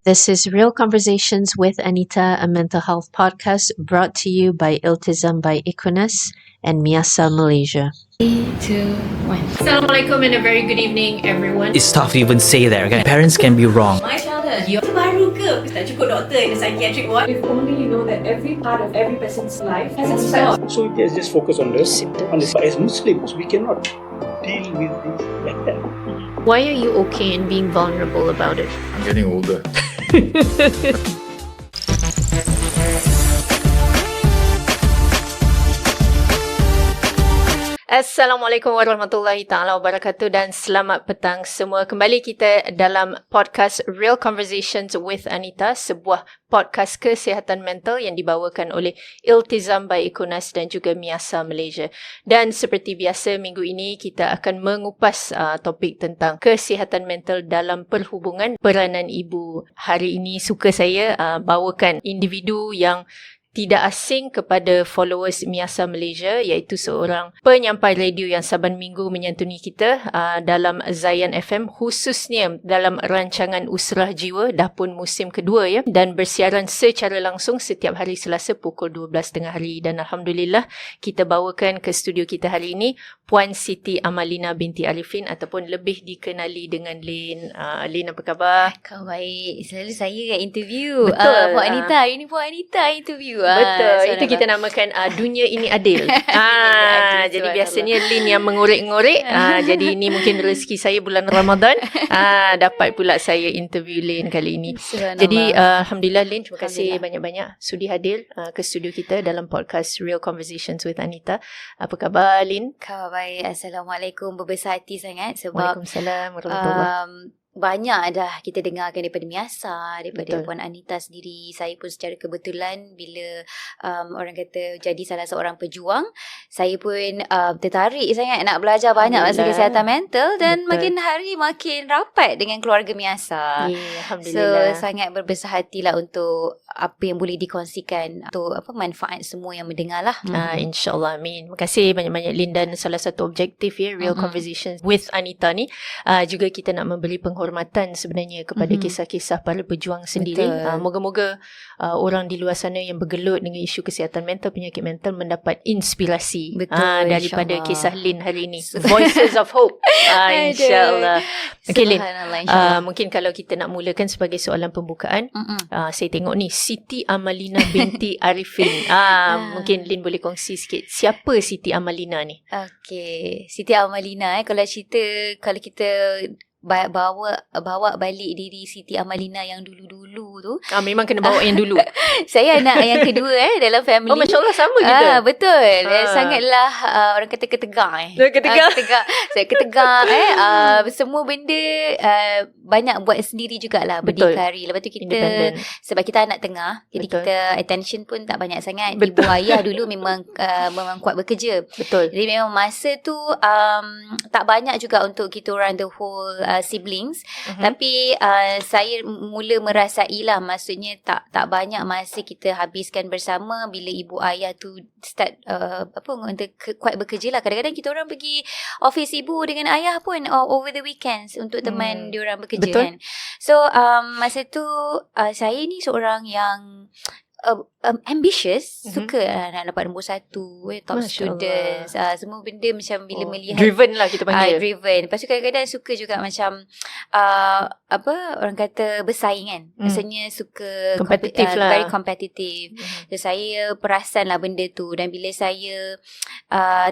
This is Real Conversations with Anita, a mental health podcast brought to you by Iltizam by Equinus and Miasa Malaysia. 3, 2, 1. Assalamualaikum and a very good evening, everyone. It's tough to even say that, okay? Parents can be wrong. My childhood, you baru ke? Tak cukup doktor in a psychiatric ward. If only you know that every part of every person's life has a spell. So let's just focus on this. But as Muslims, we cannot deal with this like that. Why are you okay in being vulnerable about it? I'm getting older. Assalamualaikum warahmatullahi ta'ala wabarakatuh dan selamat petang semua. Kembali kita dalam podcast Real Conversations with Anita, sebuah podcast kesihatan mental yang dibawakan oleh Iltizam by Equinus dan juga Miasa Malaysia. Dan seperti biasa, minggu ini kita akan mengupas topik tentang kesihatan mental dalam perhubungan peranan ibu. Hari ini suka saya bawakan individu yang tidak asing kepada followers Miasa Malaysia, iaitu seorang penyampai radio yang saban minggu menyantuni kita dalam Zayan FM, khususnya dalam rancangan Usrah Jiwa, dah pun musim kedua ya, dan bersiaran secara langsung setiap hari Selasa pukul 12 tengah hari. Dan Alhamdulillah kita bawakan ke studio kita hari ini Puan Siti Amalina binti Arifin ataupun lebih dikenali dengan Lin. Lin, apa khabar? Kau baik. Selalu saya yang interview. Betul. Puan Anita. Hari ni Puan Anita interview. Betul. Itu kita namakan dunia ini adil. Jadi biasanya Lin yang mengorek-ngorek. Jadi ini mungkin rezeki saya bulan Ramadan. Dapat pula saya interview Lin kali ini. Jadi Alhamdulillah Lin, terima kasih banyak-banyak sudi hadir ke studio kita dalam podcast Real Conversations with Anita. Apa khabar Lin? Kau baik. Assalamualaikum. Berbesar hati sangat sebab Waalaikumsalam warahmatullahi. banyak dah kita dengarkan daripada Miasa, daripada Betul. Puan Anita sendiri. Saya pun secara kebetulan bila orang kata jadi salah seorang pejuang, saya pun tertarik sangat nak belajar banyak pasal kesihatan mental dan Betul. makin hari makin rapat dengan keluarga Miasa. Alhamdulillah. So sangat berbesar hatilah untuk apa yang boleh dikongsikan, untuk manfaat semua yang mendengar lah. InsyaAllah, amin. Terima kasih banyak-banyak Lin, dan salah satu objektif ya Real Conversations with Anita ni juga kita nak memberi penghormatan sebenarnya kepada kisah-kisah para pejuang sendiri. Moga-moga orang di luar sana yang bergelut dengan isu kesihatan mental, penyakit mental mendapat inspirasi daripada kisah Lin hari ini. Voices of Hope. InsyaAllah. Okay Lin, mungkin kalau kita nak mulakan sebagai soalan pembukaan, saya tengok ni Siti Amalina binti Arifin. Mungkin Lin boleh kongsi sikit siapa Siti Amalina ni? Okey, Siti Amalina kalau kita bawa balik diri Siti Amalina yang dulu-dulu tu. Memang kena bawa yang dulu. Saya anak yang kedua dalam family. Oh, Masya Allah, sama kita. Betul. Sangatlah orang kata ketegar. Saya ketegar. Semua benda banyak buat sendiri jugalah. Berdikari. Lepas tu kita, sebab kita anak tengah, jadi kita attention pun tak banyak sangat. Ibu ayah dulu memang kuat bekerja. Betul. Jadi memang masa tu tak banyak juga untuk kita orang the whole siblings. Tapi saya mula merasailah, maksudnya tak banyak masa kita habiskan bersama bila ibu ayah tu start kuat bekerja lah. Kadang-kadang kita orang pergi office ibu dengan ayah pun over the weekends untuk teman diorang bekerja. Betul. Kan. So masa tu saya ni seorang yang ambitious, suka nak dapat nombor 1, top Masya students, semua benda macam bila melihat driven lah kita panggil. Driven. Lepas tu kadang-kadang suka juga macam orang kata bersaing kan. Maksudnya suka kompetitif lah. Very competitive. So saya perasan lah benda tu, dan bila saya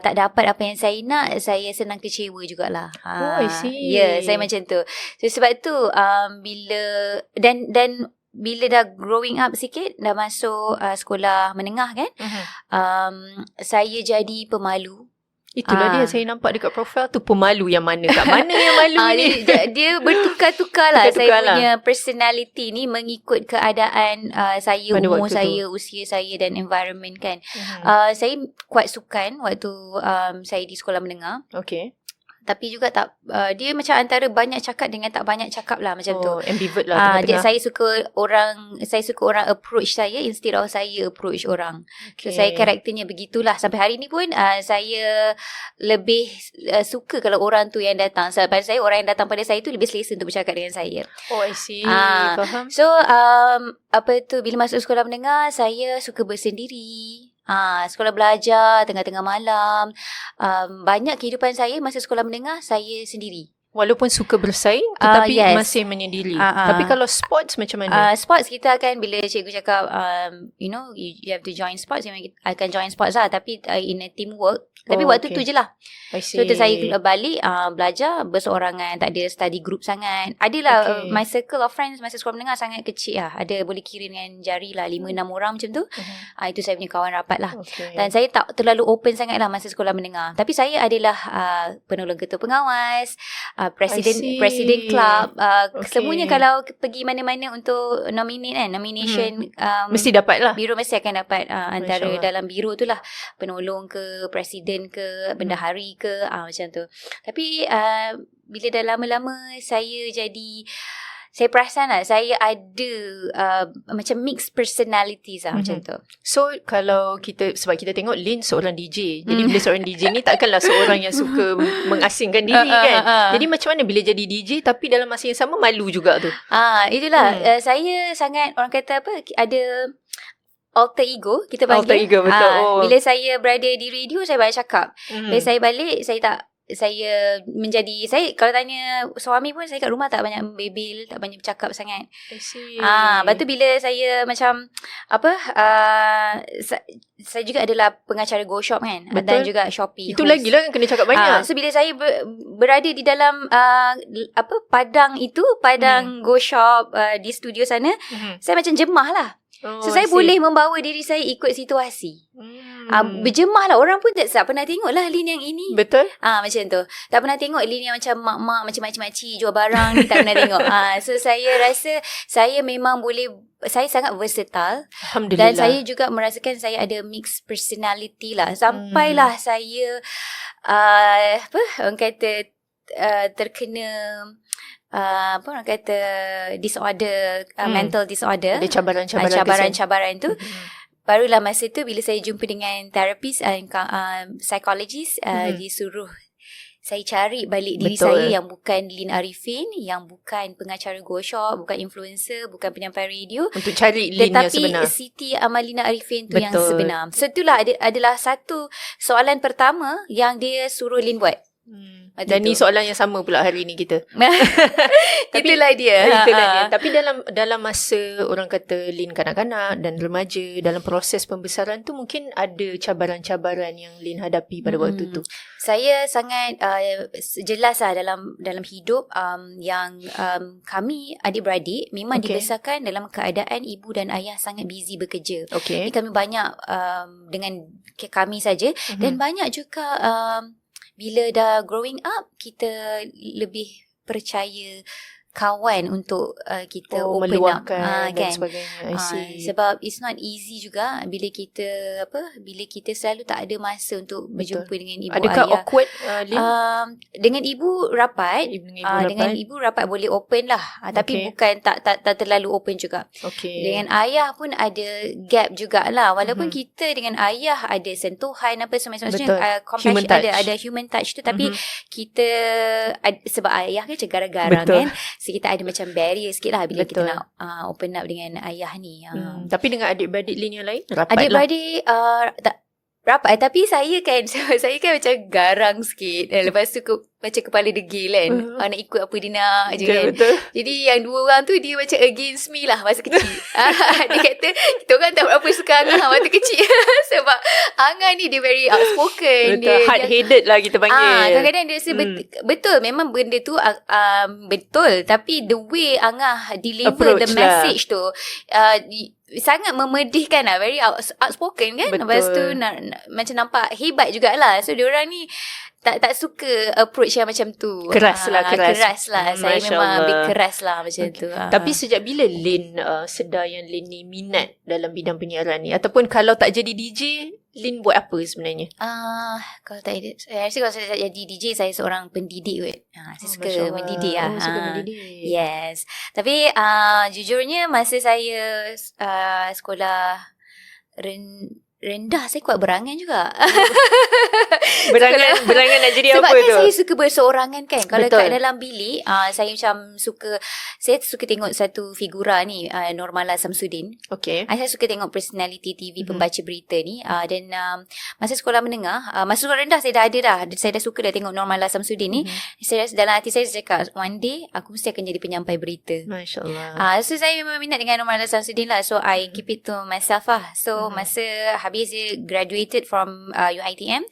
tak dapat apa yang saya nak, saya senang kecewa jugalah. I see. Ya, saya macam tu. So sebab tu bila dan bila dah growing up sikit, dah masuk sekolah menengah kan, saya jadi pemalu. Itulah dia, saya nampak dekat profil tu pemalu yang mana? Kat mana yang malu ni? Dia bertukar-tukar lah. Saya Bertukar lah. punya personality ni mengikut keadaan saya, pada umur waktu saya, usia saya dan environment kan. Saya kuat sukan waktu saya di sekolah menengah. Okay. tapi juga tak dia macam antara banyak cakap dengan tak banyak cakap lah, macam tu. Ambivert lah Dia, tengah-tengah. saya suka orang approach saya instead of saya approach orang. So saya karakternya begitulah. Sampai hari ni pun saya lebih suka kalau orang tu yang datang. Sebab pada saya, orang yang datang pada saya tu lebih selesa untuk bercakap dengan saya. Oh, I see. Ah. Faham. So bila masuk sekolah menengah, saya suka bersendiri. Sekolah belajar tengah-tengah malam. Banyak kehidupan saya masa sekolah menengah saya sendiri. Walaupun suka bersaing, tetapi yes. masih menyendiri. Tapi kalau sports macam mana? Sports kita akan, bila cikgu cakap you have to join sports, I akan join sports lah, tapi in a teamwork. Tapi waktu tu je lah. I see. So tu saya balik belajar berseorangan, tak ada study group sangat. Adalah my circle of friends masa sekolah menengah sangat kecil lah. Ada boleh kira dengan jari lah, 5-6 orang macam tu. Itu saya punya kawan rapat lah. Dan saya tak terlalu open sangat lah masa sekolah menengah. Tapi saya adalah penolong ketua pengawas, presiden club, semuanya. Kalau pergi mana-mana untuk nominate kan, nomination, mesti dapat lah. biro mesti akan dapat antara Allah. dalam biro tu lah, penolong ke, presiden ke, bendahari ke, macam tu. Tapi bila dah lama-lama saya perasan lah, saya ada macam mixed personalities lah, macam tu. So kalau sebab kita tengok Lynn seorang DJ. Jadi bila seorang DJ ni takkanlah seorang yang suka mengasingkan diri kan. Jadi macam mana bila jadi DJ tapi dalam masa yang sama malu juga tu? Itulah. Saya sangat, orang kata apa, ada alter ego, kita panggil. Alter ego, betul. Bila saya berada di radio, saya banyak cakap. Bila saya balik, saya kalau tanya suami pun, saya kat rumah tak banyak bebel, tak banyak bercakap sangat. I see. Lepas tu bila saya macam saya juga adalah pengacara Go Shop kan. Betul. Dan juga Shopee. Itu lagi lah kena cakap banyak. So bila saya berada di dalam padang Go Shop di studio sana, saya macam jemah lah. So saya boleh membawa diri saya ikut situasi. Berjemah lah. Orang pun tak pernah tengok lah Lynn yang ini. Betul. Macam tu. Tak pernah tengok Lynn yang macam mak-mak, macam makcik-makcik jual barang ni, tak pernah tengok. So saya rasa saya memang boleh, saya sangat versatile. Alhamdulillah. Dan saya juga merasakan saya ada mixed personality lah. Sampailah saya orang kata terkena orang kata disorder, mental disorder. Ada cabaran-cabaran tu. Barulah masa tu bila saya jumpa dengan terapis, psychologist, disuruh saya cari balik diri saya yang bukan Lynn Arifin, yang bukan pengacara Go Shop, bukan influencer, bukan penyampai radio, untuk cari Lynn yang sebenar. Tetapi Siti Amalina Arifin tu yang sebenar. So itulah adalah satu soalan pertama yang dia suruh Lynn buat. Dan ni soalan yang sama pula hari ni kita. Itulah dia. Tapi dalam masa orang kata Lynn kanak-kanak dan remaja, dalam proses pembesaran tu mungkin ada cabaran-cabaran yang Lynn hadapi pada waktu tu. Saya sangat jelas lah dalam hidup yang kami adik-beradik memang dibesarkan dalam keadaan ibu dan ayah sangat busy bekerja. Jadi kami banyak dengan kami saja, dan banyak juga bila dah growing up, kita lebih percaya kawan untuk kita open up dan kan? sebagainya. I see. Sebab it's not easy juga bila kita selalu tak ada masa untuk berjumpa dengan ibu. Adakah ayah. awkward Lynn? Dengan ibu rapat, dengan ibu rapat boleh open lah, tapi bukan tak terlalu open juga. Dengan ayah pun ada gap jugalah, walaupun kita dengan ayah ada sentuhan apa semacam ada human touch tu, tapi kita sebab ayah kan garang-garang kan, so kita ada macam barrier sikit lah bila kita nak open up dengan ayah ni. Tapi dengan adik-beradik Lynn yang lain rapat adik-beradik tak rapat, tapi saya kan macam garang sikit. Lepas tu macam kepala degil kan. Nak ikut apa dia nak je kan. Betul. Jadi yang dua orang tu dia macam against me lah masa kecil. Dia kata kita orang tak berapa suka Angah waktu kecil. Sebab Angah ni dia very outspoken. Betul. Hard-headed lah kita panggil. Kadang-kadang dia rasa betul. Memang benda tu betul. Tapi the way Angah deliver the message tu sangat memedihkan lah. Very outspoken kan. Betul. Lepas tu macam nampak hebat jugalah. So diorang ni tak suka approach yang macam tu. Keras lah. Keras lah. Saya Masya memang Allah. lebih keras lah macam tu. Tapi sejak bila Lin sedar yang Lin ni minat dalam bidang penyiaran ni? Ataupun kalau tak jadi DJ, Lin buat apa sebenarnya? Kalau tak ada, saya rasa kalau saya jadi DJ, saya seorang pendidik kot. Saya suka Masya Allah. mendidik lah. Suka mendidik. Yes. Tapi jujurnya masa saya sekolah rendah, saya kuat berangan juga. Berangan nak jadi Sebab apa kan tu? saya suka berseorangan kan. Kalau Betul. kat dalam bilik, saya macam saya suka tengok satu figura ni, Normala Samsudin. Okay. Saya suka tengok personality TV pembaca berita ni. Dan masa sekolah menengah, masa sekolah rendah saya dah ada dah. Saya dah suka dah tengok Normala Samsudin ni. Saya dalam hati saya cakap, one day aku mesti akan jadi penyampai berita. Masya Allah. So saya memang minat dengan Normala Samsudin lah. So I keep it to myself lah. So masa habis saya graduated from UiTM,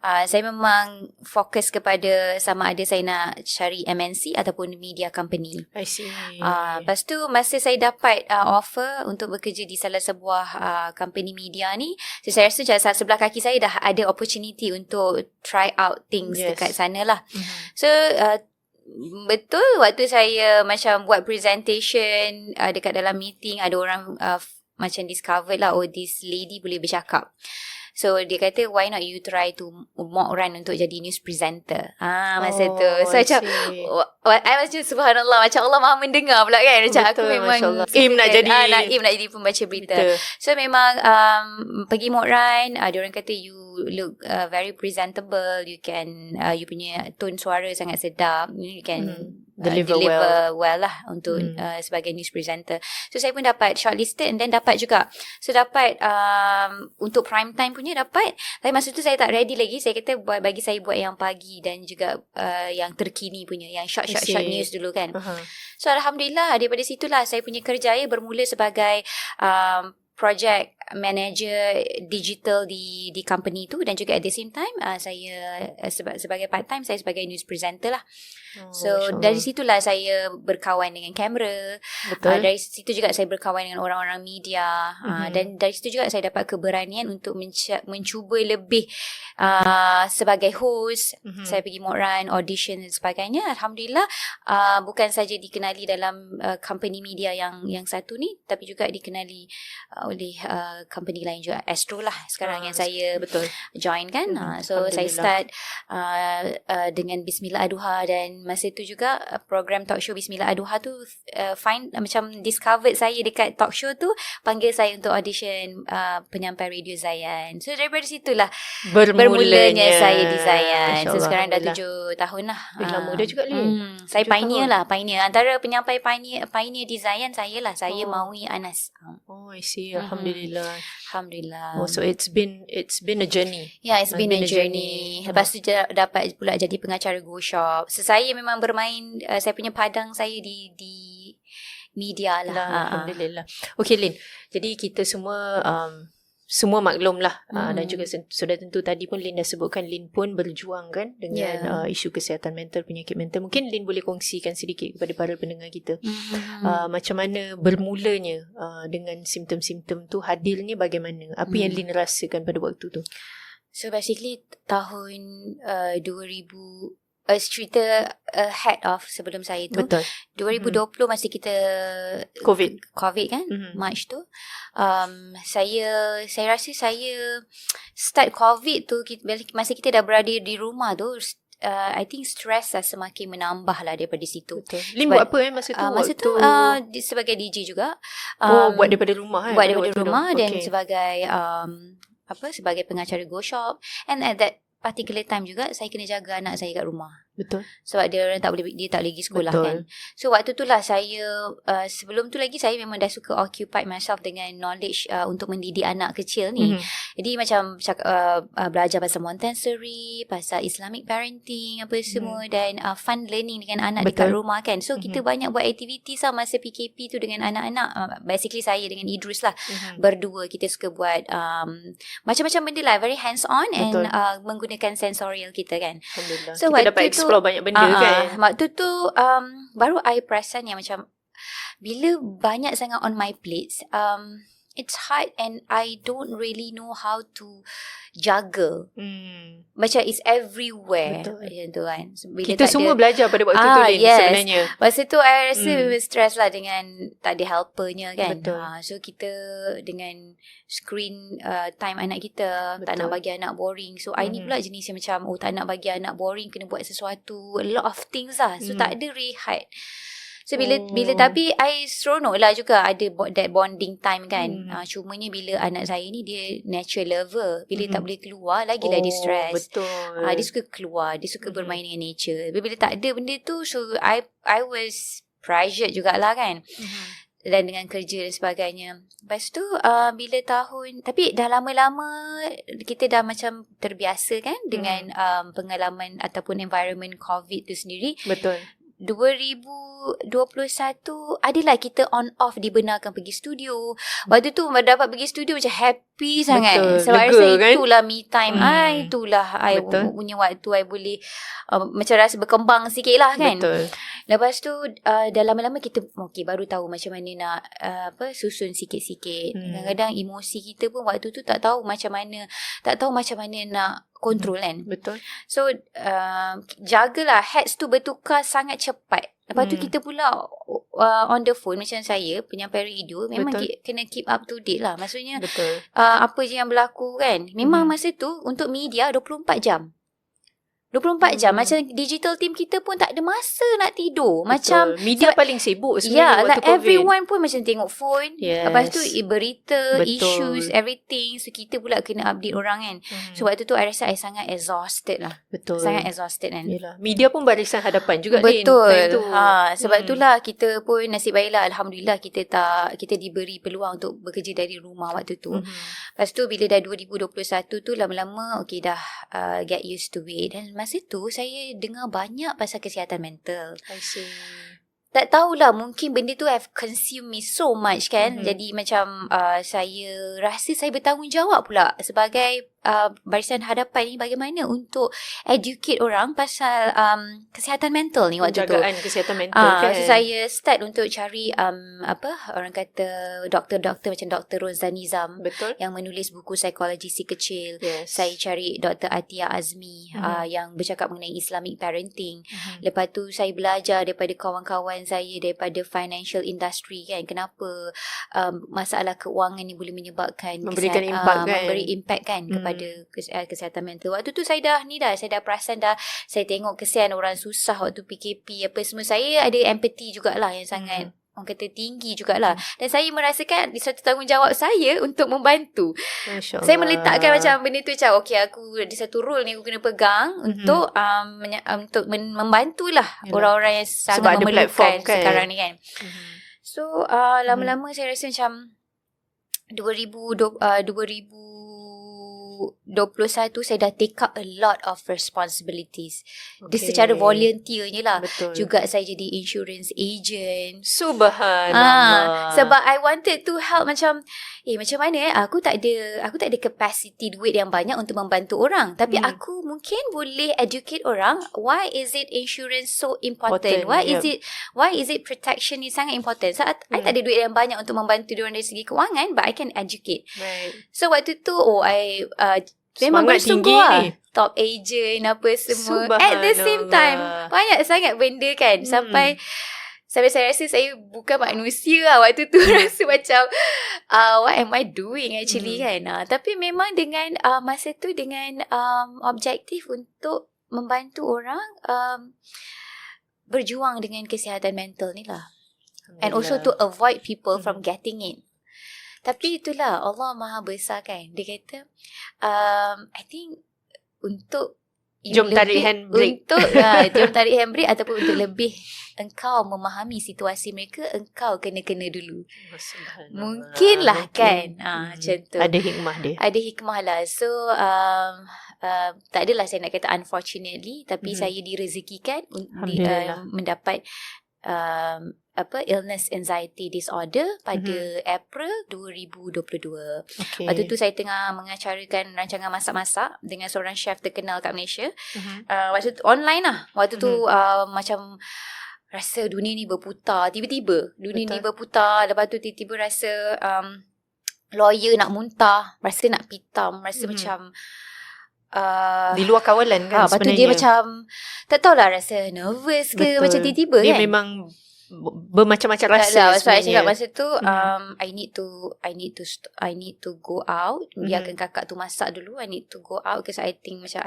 saya memang fokus kepada sama ada saya nak cari MNC ataupun media company. I see. Lepas tu masa saya dapat offer untuk bekerja di salah sebuah company media ni, so saya rasa macam sebelah kaki saya dah ada opportunity untuk try out things dekat sana lah. So betul waktu saya macam buat presentation dekat dalam meeting, ada orang macam discover lah, oh this lady boleh bercakap. So dia kata, why not you try to mock run untuk jadi news presenter. Masa tu so macam I macam subhanallah, macam Allah maha mendengar pula kan. Macam aku memang aim nak jadi nak jadi pembaca berita. So memang pergi mock run, diorang kata you look very presentable, you can you punya tone suara sangat sedap, you can deliver well lah untuk sebagai news presenter. So saya pun dapat shortlisted and then dapat juga. So dapat untuk prime time punya dapat. Tapi masa tu saya tak ready lagi. Saya kata bagi saya buat yang pagi dan juga yang terkini punya, yang short news dulu kan. So alhamdulillah daripada situlah saya punya kerjaya bermula sebagai project manager digital di company tu, dan juga at the same time saya sebagai part time saya sebagai news presenter lah. So dari situlah saya berkawan dengan kamera. Dari situ juga saya berkawan dengan orang-orang media. Dan dari situ juga saya dapat keberanian untuk mencuba lebih sebagai host. Saya pergi mock run, audition dan sebagainya. Alhamdulillah bukan saja dikenali dalam company media yang satu ni, tapi juga dikenali oleh company lain juga. Astro lah sekarang yang saya join kan. So saya start dengan Bismillah Aduha, dan masa tu juga program talk show Bismillah Aduha tu macam discovered saya dekat talk show tu, panggil saya untuk audition penyampai radio Zayan. So daripada situlah bermulanya saya di Zayan. So sekarang dah 7 tahun lah. Lama dah juga Lin. Saya pioneer. Antara penyampai pioneer di Zayan saya lah. Saya Maui Anas. I see. Alhamdulillah. So it's been a journey. Yeah, it's been a journey. Lepas tu dapat pula jadi pengacara Go Shop. So saya memang bermain saya punya padang saya di media lah. Alhamdulillah. Okay Lin, jadi kita semua maklum lah dan juga sudah tentu tadi pun Lin dah sebutkan Lin pun berjuang kan dengan isu kesihatan mental, penyakit mental. Mungkin Lin boleh kongsikan sedikit kepada para pendengar kita macam mana bermulanya dengan simptom-simptom tu, hadirnya bagaimana, apa yang Lin rasakan pada waktu tu. So basically tahun 2000 cerita head off sebelum saya tu. Betul. 2020 masih kita COVID kan, March tu. Saya rasa saya start COVID tu masa kita dah berada di rumah tu, I think stress lah semakin menambah lah daripada situ. Lin buat apa masa tu? Masa tu sebagai DJ juga. Buat daripada rumah Buat daripada rumah dan sebagai sebagai pengacara Go Shop. And at that particular time juga saya kena jaga anak saya kat rumah. Betul. Sebab dia tak boleh pergi sekolah kan. So waktu tu lah saya sebelum tu lagi saya memang dah suka occupy myself dengan knowledge untuk mendidik anak kecil ni. Jadi macam belajar pasal Montessori, pasal Islamic parenting apa semua, dan fun learning dengan anak dekat rumah kan. So kita banyak buat activities lah masa PKP tu dengan anak-anak. Basically saya dengan Idrus lah berdua kita suka buat macam-macam benda lah, very hands on and menggunakan sensorial kita kan. So kita dapat explore banyak benda kan. Waktu tu baru I perasan yang macam bila banyak sangat on my plates, it's hard and I don't really know how to juggle. Macam it's everywhere. Betul. Macam tu kan. So, bila Kita tak semua ada, belajar pada waktu tu Lin, yes. sebenarnya. Masa tu I rasa stress lah dengan tak ada helpernya kan. Betul. So kita dengan screen time anak kita, tak Betul. nak bagi anak boring. So I ni pula jenis yang macam tak nak bagi anak boring, kena buat sesuatu, a lot of things lah. So tak ada rehat. So bila tapi I seronok lah juga ada that bonding time kan. Cumanya bila anak saya ni dia natural lover. Bila tak boleh keluar lagilah dia stress. Betul. Dia suka keluar, dia suka bermain dengan nature. Bila tak ada benda tu, so I was pressured jugalah kan. Dan dengan kerja dan sebagainya. Lepas tu bila tapi dah lama-lama kita dah macam terbiasa kan dengan pengalaman ataupun environment COVID tu sendiri. Betul. 2021 adalah kita on off dibenarkan pergi studio. Waktu tu dapat pergi studio macam happy sangat. Sebab lega, rasa kan? itulah me time I, itulah I punya waktu I boleh macam rasa berkembang sikit lah kan. Betul. Lepas tu dah lama-lama kita baru tahu macam mana nak susun sikit-sikit. Kadang-kadang emosi kita pun waktu tu tak tahu macam mana nak kontrol kan. Betul. So jagalah, heads tu bertukar sangat cepat. Lepas tu kita pula on the phone macam saya penyampai radio memang kena keep up to date lah. Maksudnya apa je yang berlaku kan. Memang masa tu untuk media 24 jam. 24 jam. Macam digital team kita pun tak ada masa nak tidur. Macam media paling sibuk sebenarnya waktu like COVID. everyone pun macam tengok phone. Lepas tu berita, issues, Betul. everything. So kita pula kena update orang kan. So waktu tu I rasa I sangat exhausted lah. Betul. Sangat exhausted kan. Yelah. Media pun barisan hadapan juga Betul. Lin, time tu. Sebab itulah kita pun nasib baiklah, alhamdulillah kita diberi peluang untuk bekerja dari rumah waktu tu. Lepas tu bila dah 2021 tu lama-lama dah get used to it. Dan masa tu saya dengar banyak pasal kesihatan mental. I see. Tak tahulah, mungkin benda tu have consumed me so much kan. Jadi macam saya rasa saya bertanggungjawab pula sebagai barisan hadapan ni bagaimana untuk educate orang pasal kesihatan mental ni waktu tu. Penjagaan kesihatan mental kan. So saya start untuk cari orang kata doktor-doktor macam Dr. Rozan Nizam. Betul. Yang menulis buku psikologi si kecil. Yes. Saya cari Dr. Atia Azmi yang bercakap mengenai Islamic parenting. Lepas tu saya belajar daripada kawan-kawan saya daripada financial industry kan. Kenapa masalah keuangan ni boleh menyebabkan memberikan impact kan. Memberi impact kan kepada kesihatan mental. Waktu tu saya dah perasan saya tengok kesian orang susah waktu PKP apa semua. Saya ada empathy jugalah yang sangat orang kata tinggi jugalah. Dan saya merasakan di satu tanggungjawab saya untuk membantu. Masya Allah. Saya meletakkan macam benda tu macam aku ada satu role ni aku kena pegang untuk membantulah orang yang sangat memerlukan sekarang ni kan. So lama-lama saya rasa macam 2021 saya dah take up a lot of responsibilities. Dia secara volunteer je lah. Betul. Juga saya jadi insurance agent. Subhanallah. Sebab I wanted to help macam macam mana aku tak ada capacity duit yang banyak untuk membantu orang, tapi aku mungkin boleh educate orang why is it insurance so important. Why is it protection ni sangat important. So I tak ada duit yang banyak untuk membantu diorang dari segi kewangan, but I can educate. Right. So waktu tu I memang semangat tinggi bersungguh ni. Top agent apa semua. At the same time banyak sangat benda kan. Sampai saya rasa saya bukan manusia lah waktu tu. Rasa macam what am I doing actually kan. Tapi memang dengan masa tu dengan objektif untuk membantu orang berjuang dengan kesihatan mental ni lah. And also to avoid people from getting it. Tapi itulah Allah Maha Besar kan. Dia kata I think untuk jom tarik handbrake. Untuk jom tarik handbrake ataupun untuk lebih engkau memahami situasi mereka, engkau kena dulu. Mungkinlah kan. Macam tu. Ada hikmah dia. Ada hikmah lah. So tak adalah saya nak kata unfortunately, tapi saya direzekikan mendapat illness anxiety disorder pada April 2022. Okay. Waktu tu saya tengah mengacarakan rancangan masak-masak dengan seorang chef terkenal kat Malaysia. Waktu tu online lah. Waktu tu macam rasa dunia ni berputar. Tiba-tiba dunia ni berputar. Lepas tu tiba-tiba rasa lawyer nak muntah, rasa nak pitam, rasa macam Di luar kawalan kan lepas tu sebenarnya. dia macam tak tahulah rasa nervous ke, Betul. macam tiba-tiba dia kan. memang bermacam-macam rasa Sebab saya sebenarnya. cakap masa tu I need to go out. Biarkan kakak tu masak dulu. I need to go out because I think macam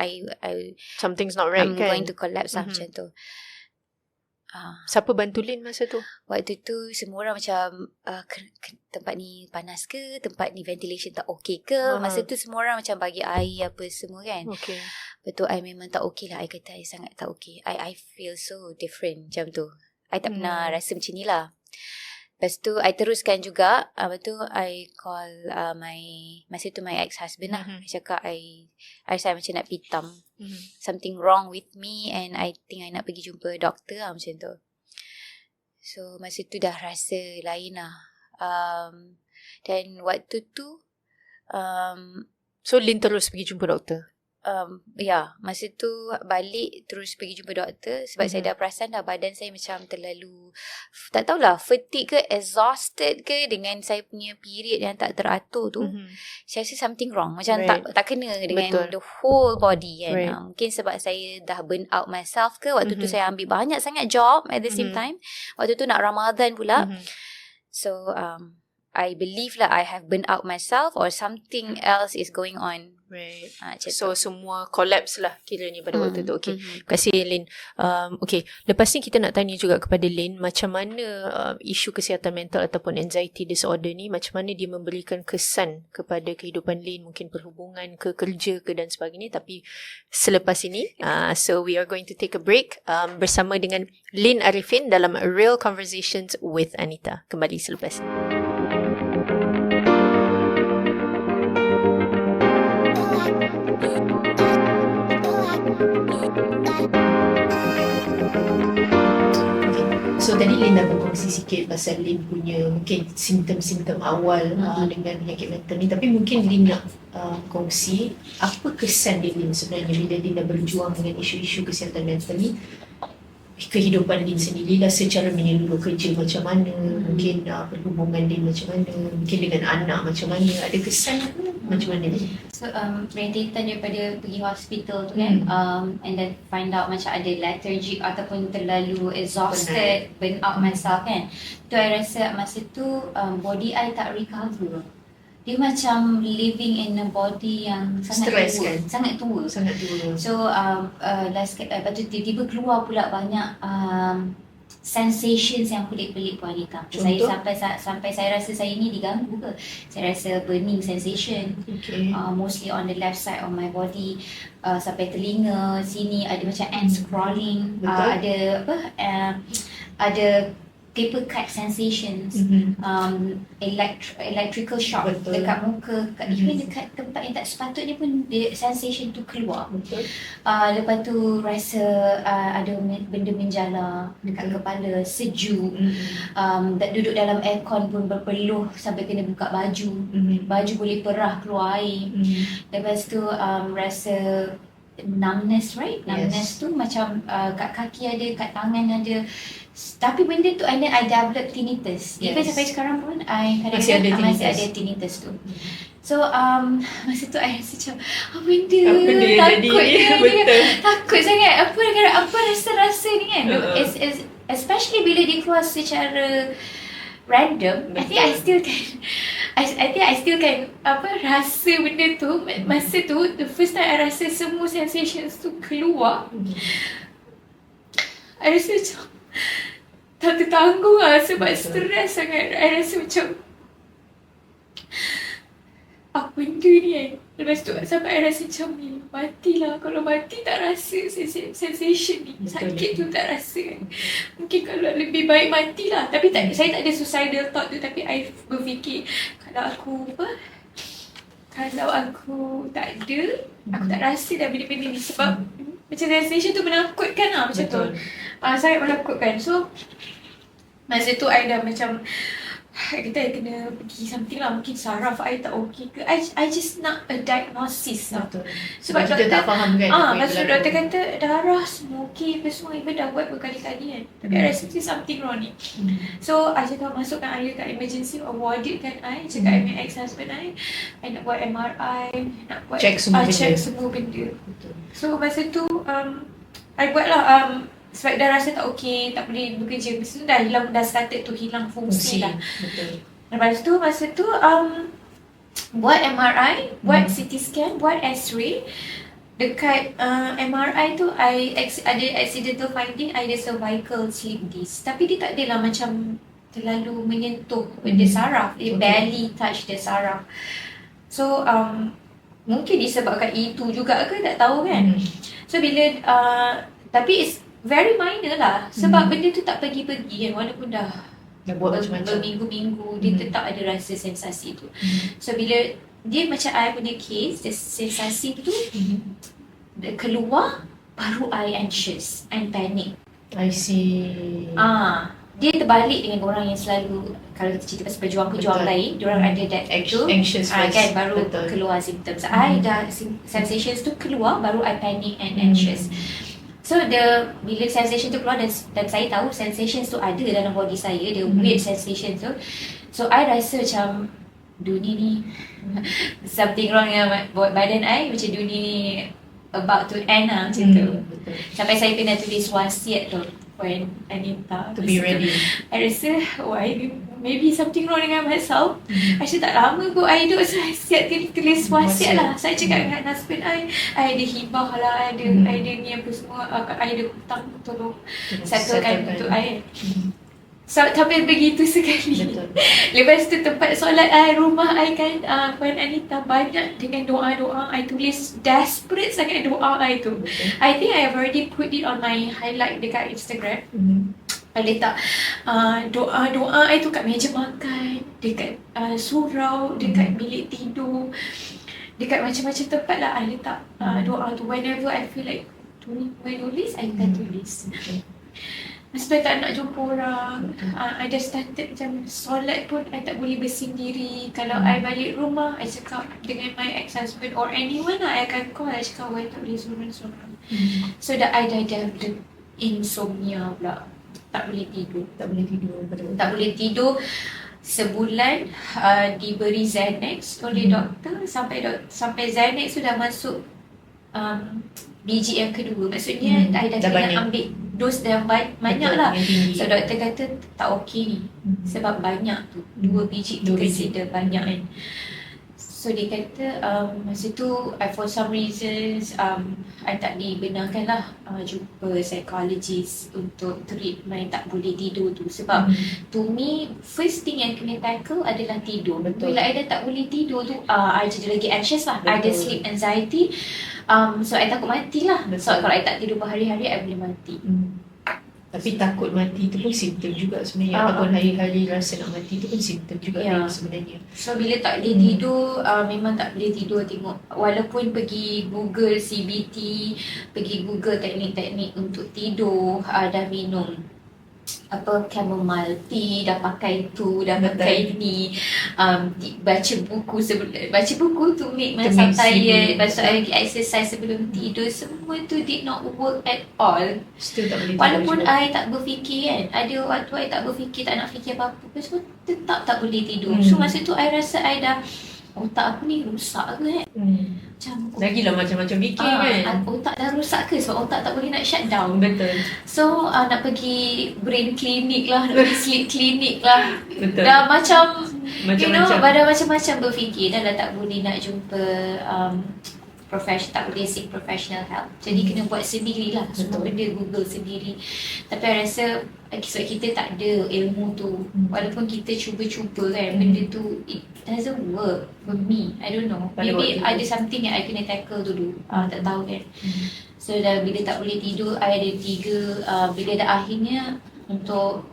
Something's not right I'm kan. going to collapse macam tu. Siapa bantu Lin masa tu? Waktu tu semua orang macam tempat ni panas ke, tempat ni ventilation tak okey ke. Masa tu semua orang macam bagi air apa semua kan. Okay. Betul, I memang tak okey lah. I kata I sangat tak okey. I feel so different macam tu. I tak pernah rasa macam ni lah. Lepas tu I teruskan juga. Lepas tu I call masa tu my ex-husband lah. I cakap I rasa macam nak pitam. Something wrong with me and I think I nak pergi jumpa doktor lah macam tu. So masa tu dah rasa lain lah. Dan waktu tu So Lin terus pergi jumpa doktor? Masa tu balik terus pergi jumpa doktor sebab saya dah perasan dah badan saya macam terlalu, tak tahulah fatigue ke exhausted ke dengan saya punya period yang tak teratur tu. Saya rasa something wrong, macam tak kena dengan the whole body kan. Mungkin sebab saya dah burn out myself ke. Waktu tu saya ambil banyak sangat job at the same time. Waktu tu nak Ramadan pula. So I believe lah I have burnt out myself or something else is going on. Right. So semua collapse lah kiranya pada waktu tu. Okay. Terima kasih Lin. Okay. Lepas ni kita nak tanya juga kepada Lin macam mana isu kesihatan mental ataupun anxiety disorder ni, macam mana dia memberikan kesan kepada kehidupan Lin, mungkin perhubungan ke, kerja ke dan sebagainya. Tapi selepas ini, so we are going to take a break bersama dengan Lin Arifin dalam Real Conversations with Anita. Kembali selepas ini. So tadi Lin dah berkongsi sikit pasal Lin punya mungkin simptom-simptom awal dengan penyakit mental ni. Tapi mungkin Lin nak kongsi apa kesan Lin sebenarnya bila Lin dah berjuang dengan isu-isu kesihatan mental ni. Kehidupan Lin sendiri lah secara menyeluruh, kerja macam mana, mungkin perhubungan Lin macam mana, mungkin dengan anak macam mana, ada kesan ke macam mana ni? So rentetan daripada pergi hospital tu kan, and then find out macam ada lethargic ataupun terlalu exhausted, burn out myself kan. Tu I rasa masa tu body I tak recover. Dia macam living in a body yang sangat Stress tua, kan? sangat tua. So lepas tu tiba-tiba keluar pula banyak sensations yang pelik-pelik pun Anita. Saya sampai saya rasa saya ni diganggu ke. Saya rasa burning sensation. Mostly on the left side of my body. Sampai telinga sini ada macam ants crawling. Ada paper cut sensations, electrical shock dekat muka, even dekat tempat yang tak sepatutnya pun sensation tu keluar. Lepas tu rasa ada benda menjala dekat kepala, sejuk. Duduk dalam aircon pun berpeluh sampai kena buka baju. Baju boleh perah keluar air. Lepas tu rasa numbness, right? Numbness tu macam kat kaki ada, kat tangan ada. Tapi benda tu, and then I develop tinnitus. Even sampai sekarang pun I kadang-kadang masih ada tinnitus tu. So masa tu I rasa macam apa benda takut dia, takut sangat. Apa rasa-rasa ni kan. Especially bila dia keluar secara random. I think I still can rasa benda tu. Masa tu the first time I rasa semua sensations tu keluar, I rasa macam tak tertanggung lah sebab stres sangat. I rasa macam apa benda ni kan. Lepas tu sampai I rasa macam matilah. Kalau mati tak rasa sensation ni, sakit tu tak rasa kan. Mungkin kalau lebih baik matilah. Tapi saya tak ada suicidal thought tu. Tapi I berfikir kalau aku tak ada, aku tak rasa dah benda-benda ni. Sebab macam sensation tu menakutkan lah macam tu. Sangat menakutkan. So masa tu I dah macam I kata I kena pergi something lah, mungkin saraf I tak okay ke. I just nak a diagnosis lah. Betul. Sebab kita tak faham kan. apa yang maksud berlaku. doktor kata darah semua okey, apa semua, even dah buat berkali-kali kan. Tapi I rasa mesti something wrong ni. So I cakap masukkan I kat emergency, awardkan I, cakap I punya ex-husband I nak buat MRI, nak buat Check semua benda. check semua benda. Betul. So masa tu I buat lah sebab dah rasa tak okey, tak boleh bekerja. Masa tu dah started to hilang fungsi lah. Betul. Lepas tu masa tu buat MRI, buat CT scan, buat X-ray. Dekat MRI tu I ada accidental finding, I ada cervical slip disc. Tapi dia tak adalah macam terlalu menyentuh benda saraf. Dia barely touch the saraf. So mungkin disebabkan itu juga ke, tak tahu kan. So bila tapi it's very minor lah. Sebab benda tu tak pergi-pergi kan. Walaupun dah buat macam-macam. berminggu-minggu, dia tetap ada rasa sensasi tu. So bila dia macam I punya case, the sensasi tu dia keluar, baru I anxious and panic. I see. Dia terbalik dengan orang yang selalu, kalau kita cerita pasal pejuang-pejuang Betul. lain, diorang ada that tu Anxious first. kan, baru Betul. keluar symptoms. I dah sensations tu keluar, baru I panic and anxious. So bila sensation tu keluar dan saya tahu sensations tu ada dalam body saya, the weird sensation tu. So I rasa macam dunia ni something wrong dengan badan I, macam dunia ni about to end lah macam tu. Betul. Sampai saya kena tulis wasiat tu when Anita To be ready. I rasa maybe something wrong dengan myself. Actually tak lama kot I duduk, saya siap tulis wasiat lah. Saya cakap dengan husband I ada hibah lah, I ada ni apa semua, I ada hutang, tolong settlekan untuk I. Sampai begitu sekali. Betul. Lepas tu tempat solat I, rumah I kan, Puan Anita banyak dengan doa-doa. I tulis desperate sangat doa I tu. I think I have already put it on my highlight dekat Instagram. I letak doa-doa I tu kat meja makan, dekat surau, dekat bilik tidur, dekat macam-macam tempat lah I letak doa tu. Whenever I feel like tulis, I akan tulis. Sebab tak nak jumpa orang. I dah started macam solat pun I tak boleh bersendiri. Kalau I balik rumah, I cakap dengan my ex-husband or anyone lah, I akan call, I cakap I tak boleh sorang-sorang. So that I dah insomnia pula. Tak boleh tidur. Betul. Tak boleh tidur. Sebulan diberi Xanax oleh doktor, sampai Xanax sudah masuk biji yang kedua. Maksudnya I dah kena ambil dos dah banyak lah. So doktor kata tak okey ni, sebab banyak tu, 2 biji tu consider banyak kan. So dia kata masa tu for some reasons I tak dibenarkan lah jumpa psychologist untuk treatment tak boleh tidur tu. Sebab to me first thing yang kena tackle adalah tidur. Bila I dah tak boleh tidur tu I jadi lagi anxious lah. I ada sleep anxiety. So I takut mati lah. So kalau I tak tidur berhari-hari I boleh mati. Tapi takut mati tu pun simptom juga sebenarnya. Ataupun hari-hari rasa nak mati tu pun simptom juga sebenarnya. So bila tak boleh tidur, memang tak boleh tidur tengok. Walaupun pergi Google CBT, pergi Google teknik-teknik untuk tidur, dah minum chamomile tea, dah pakai tu, dah pakai ni, baca buku to make myself tired, baca exercise sebelum tidur, semua tu did not work at all. Still tak boleh tidur. Walaupun I tak berfikir kan, ada waktu I tak berfikir, tak nak fikir apa-apa, lepas tu tetap tak boleh tidur. So masa tu I rasa I dah, otak aku ni rusak ke kan? Macam Lagilah macam-macam fikir kan. otak dah rusak ke? Sebab otak tak boleh nak shut down. Betul. So nak pergi brain clinic lah, nak pergi sleep clinic lah. Betul. Dah macam dah macam-macam berfikir. Dah tak boleh nak jumpa tak boleh seek professional help. Jadi kena buat sendirilah. Semua benda Google sendiri. Tapi I rasa sebab kita tak ada ilmu tu, walaupun kita cuba-cuba kan, benda tu it doesn't work for me. I don't know. Maybe ada something yang I kena tackle dulu. Tak tahu kan. So dah bila tak boleh tidur, I ada 3 bila dah akhirnya untuk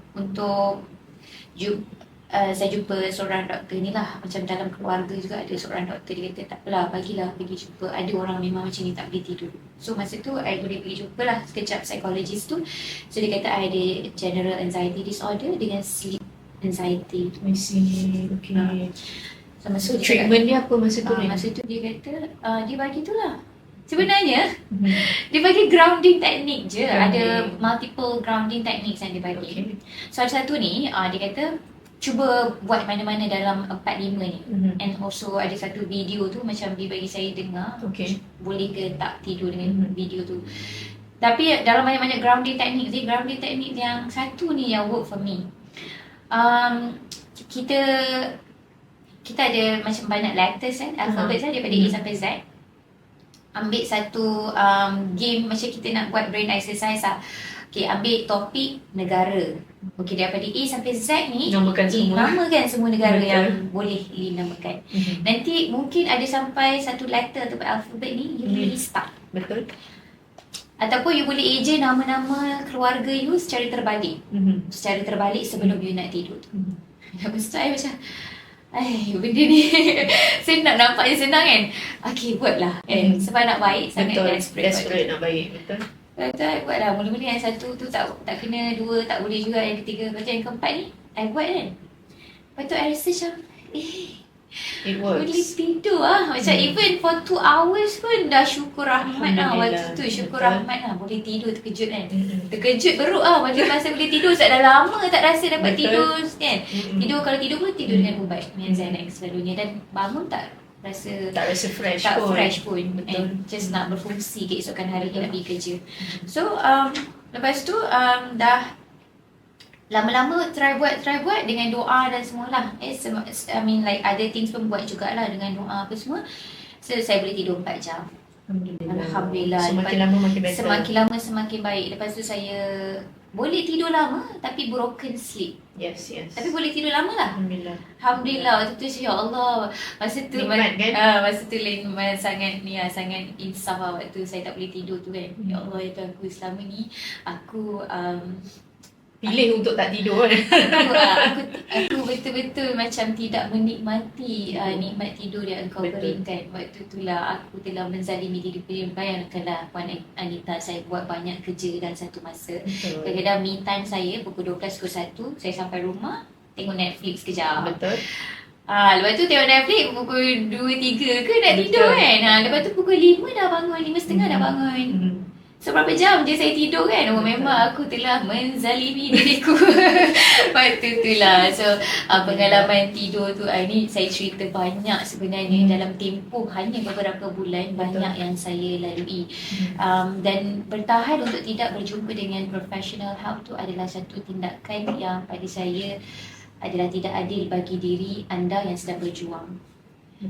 saya jumpa seorang doktor ni lah, macam dalam keluarga juga ada seorang doktor. Dia kata tak apalah, bagilah pergi jumpa, ada orang memang macam ni tak boleh tidur. So masa tu I boleh pergi jumpa lah sekejap psychologist tu. So dia kata I ada general anxiety disorder dengan sleep anxiety. I see. Okay. So masa So tu dia treatment dia apa masa tu? cakap, masa tu dia kata dia bagi tu lah. Sebenarnya Mhm. dia bagi grounding technique je. Ada Grounding. multiple grounding techniques yang dia bagi. Okay. So ada satu ni dia kata cuba buat mana-mana dalam 4-5 ni. Mhm. And also ada satu video tu macam dia bagi saya dengar. Okay. Boleh ke tak tidur dengan video tu. Tapi dalam banyak-banyak grounding technique ni, grounding technique yang satu ni yang work for me. Kita ada macam banyak letters kan, alphabet kan daripada A sampai Z. Ambil satu game macam kita nak buat brain exercise lah. Okay, ambil topik negara. Okay, daripada A sampai Z ni Namakan semua. namakan semua negara Betul. yang boleh dinamakan. Nanti mungkin ada sampai satu letter atau alphabet ni, you boleh start. Betul. Ataupun you boleh eja nama-nama keluarga you secara terbalik. Secara terbalik sebelum you nak tidur tu. Lepas tu saya macam, benda ni saya nak nampaknya senang kan. Okay, buatlah. Sebab nak baik sangat Betul. desperate. Desperate nak baik. Betul. Lepas tu I buat lah. Mula-mula yang satu tu tak kena, dua tak boleh juga, yang ketiga. Lepas tu yang keempat ni I buat kan. Lepas tu I rasa macam It boleh works. tidur lah. Macam even for 2 hours pun dah syukur rahmat lah. Alhamdulillah. Waktu tu syukur Betul. rahmat lah. Boleh tidur, terkejut kan. Terkejut beruk lah pada masa boleh tidur. Sebab dah lama tak rasa dapat Betul. tidur kan. Tidur, kalau tidur pun tidur dengan ubat, dengan Xanax selalunya. Dan bangun tak rasa fresh tak pun. fresh pun. Betul. And just nak berfungsi keesokan hari nak pergi kerja. So lepas tu dah lama-lama try buat dengan doa dan semualah. I mean like other things pun buat jugalah dengan doa apa semua. So saya boleh tidur 4 jam. Alhamdulillah. Semakin lama makin better. Semakin lama semakin baik. Lepas tu saya boleh tidur lama tapi broken sleep. Yes. Tapi boleh tidur lama lah. Alhamdulillah. Alhamdulillah. Waktu tu ya Allah. Masa tu Nikmat kan? masa tu lain sangat ni lah, sangat insaf lah waktu saya tak boleh tidur tu kan. Ya Allah, ya Tuhan aku, selama ni aku Pilih untuk tak tidur kan. aku betul-betul macam tidak menikmati nikmat tidur yang engkau Betul. berikan. Waktu itulah aku telah menzalimi diri. Bayangkanlah Puan Anita, saya buat banyak kerja dalam satu masa. Betul. Kadang-kadang me time saya pukul 12 pukul 1 saya sampai rumah tengok Netflix kejap. Betul. Lepas tu tengok Netflix pukul 2-3 ke nak tidur Betul. kan. Lepas tu pukul 5 dah bangun, 5.30 dah bangun. So berapa jam je saya tidur kan. Memang aku telah menzalimi diriku. Waktu tu lah. So pengalaman tidur tu ni saya cerita banyak sebenarnya. Dalam tempoh hanya beberapa bulan. Banyak yang saya lalui. Dan bertahan untuk tidak berjumpa dengan professional help tu adalah satu tindakan yang pada saya adalah tidak adil bagi diri anda yang sedang berjuang.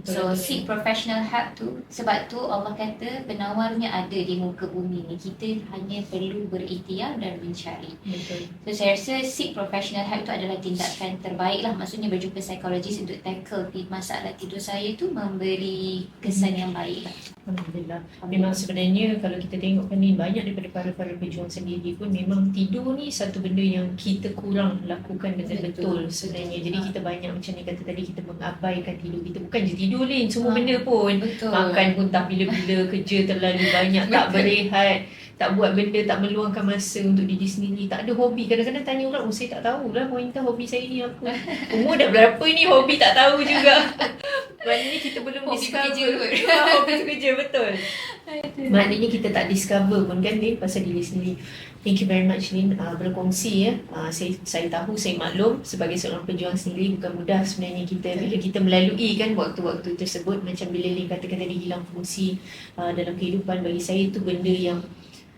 So seek professional help tu. Sebab tu Allah kata penawarnya ada di muka bumi ni. Kita hanya perlu berikhtiar dan mencari. Betul. So saya rasa seek professional help tu adalah tindakan terbaik lah. Maksudnya berjumpa psikologis untuk tackle masalah tidur saya tu memberi kesan yang baik lah. Alhamdulillah. Memang sebenarnya kalau kita tengok ni banyak daripada para pejuang sendiri pun memang tidur ni satu benda yang kita kurang lakukan dengan betul sebenarnya. Jadi kita banyak macam ni kata tadi, kita mengabaikan tidur kita. Bukan je tidur Lin, semua benda pun. Betul. Makan pun tak bila-bila, kerja terlalu banyak, tak berehat, tak buat benda, tak meluangkan masa untuk diri sendiri, tak ada hobi. Kadang-kadang tanya orang, saya tak tahu lah wanita hobi saya ni apa. Umur dah berapa ni hobi tak tahu juga. Maknanya kita belum Hobi discover. bekerja kot. Hobi bekerja, betul. Maknanya kita tak discover pun kan Lin pasal diri sendiri. Thank you very much Lin berkongsi ya. Saya tahu, saya maklum sebagai seorang pejuang sendiri bukan mudah sebenarnya kita bila kita melalui kan waktu-waktu tersebut. Macam bila Lin katakan tadi hilang fungsi dalam kehidupan, bagi saya itu benda yang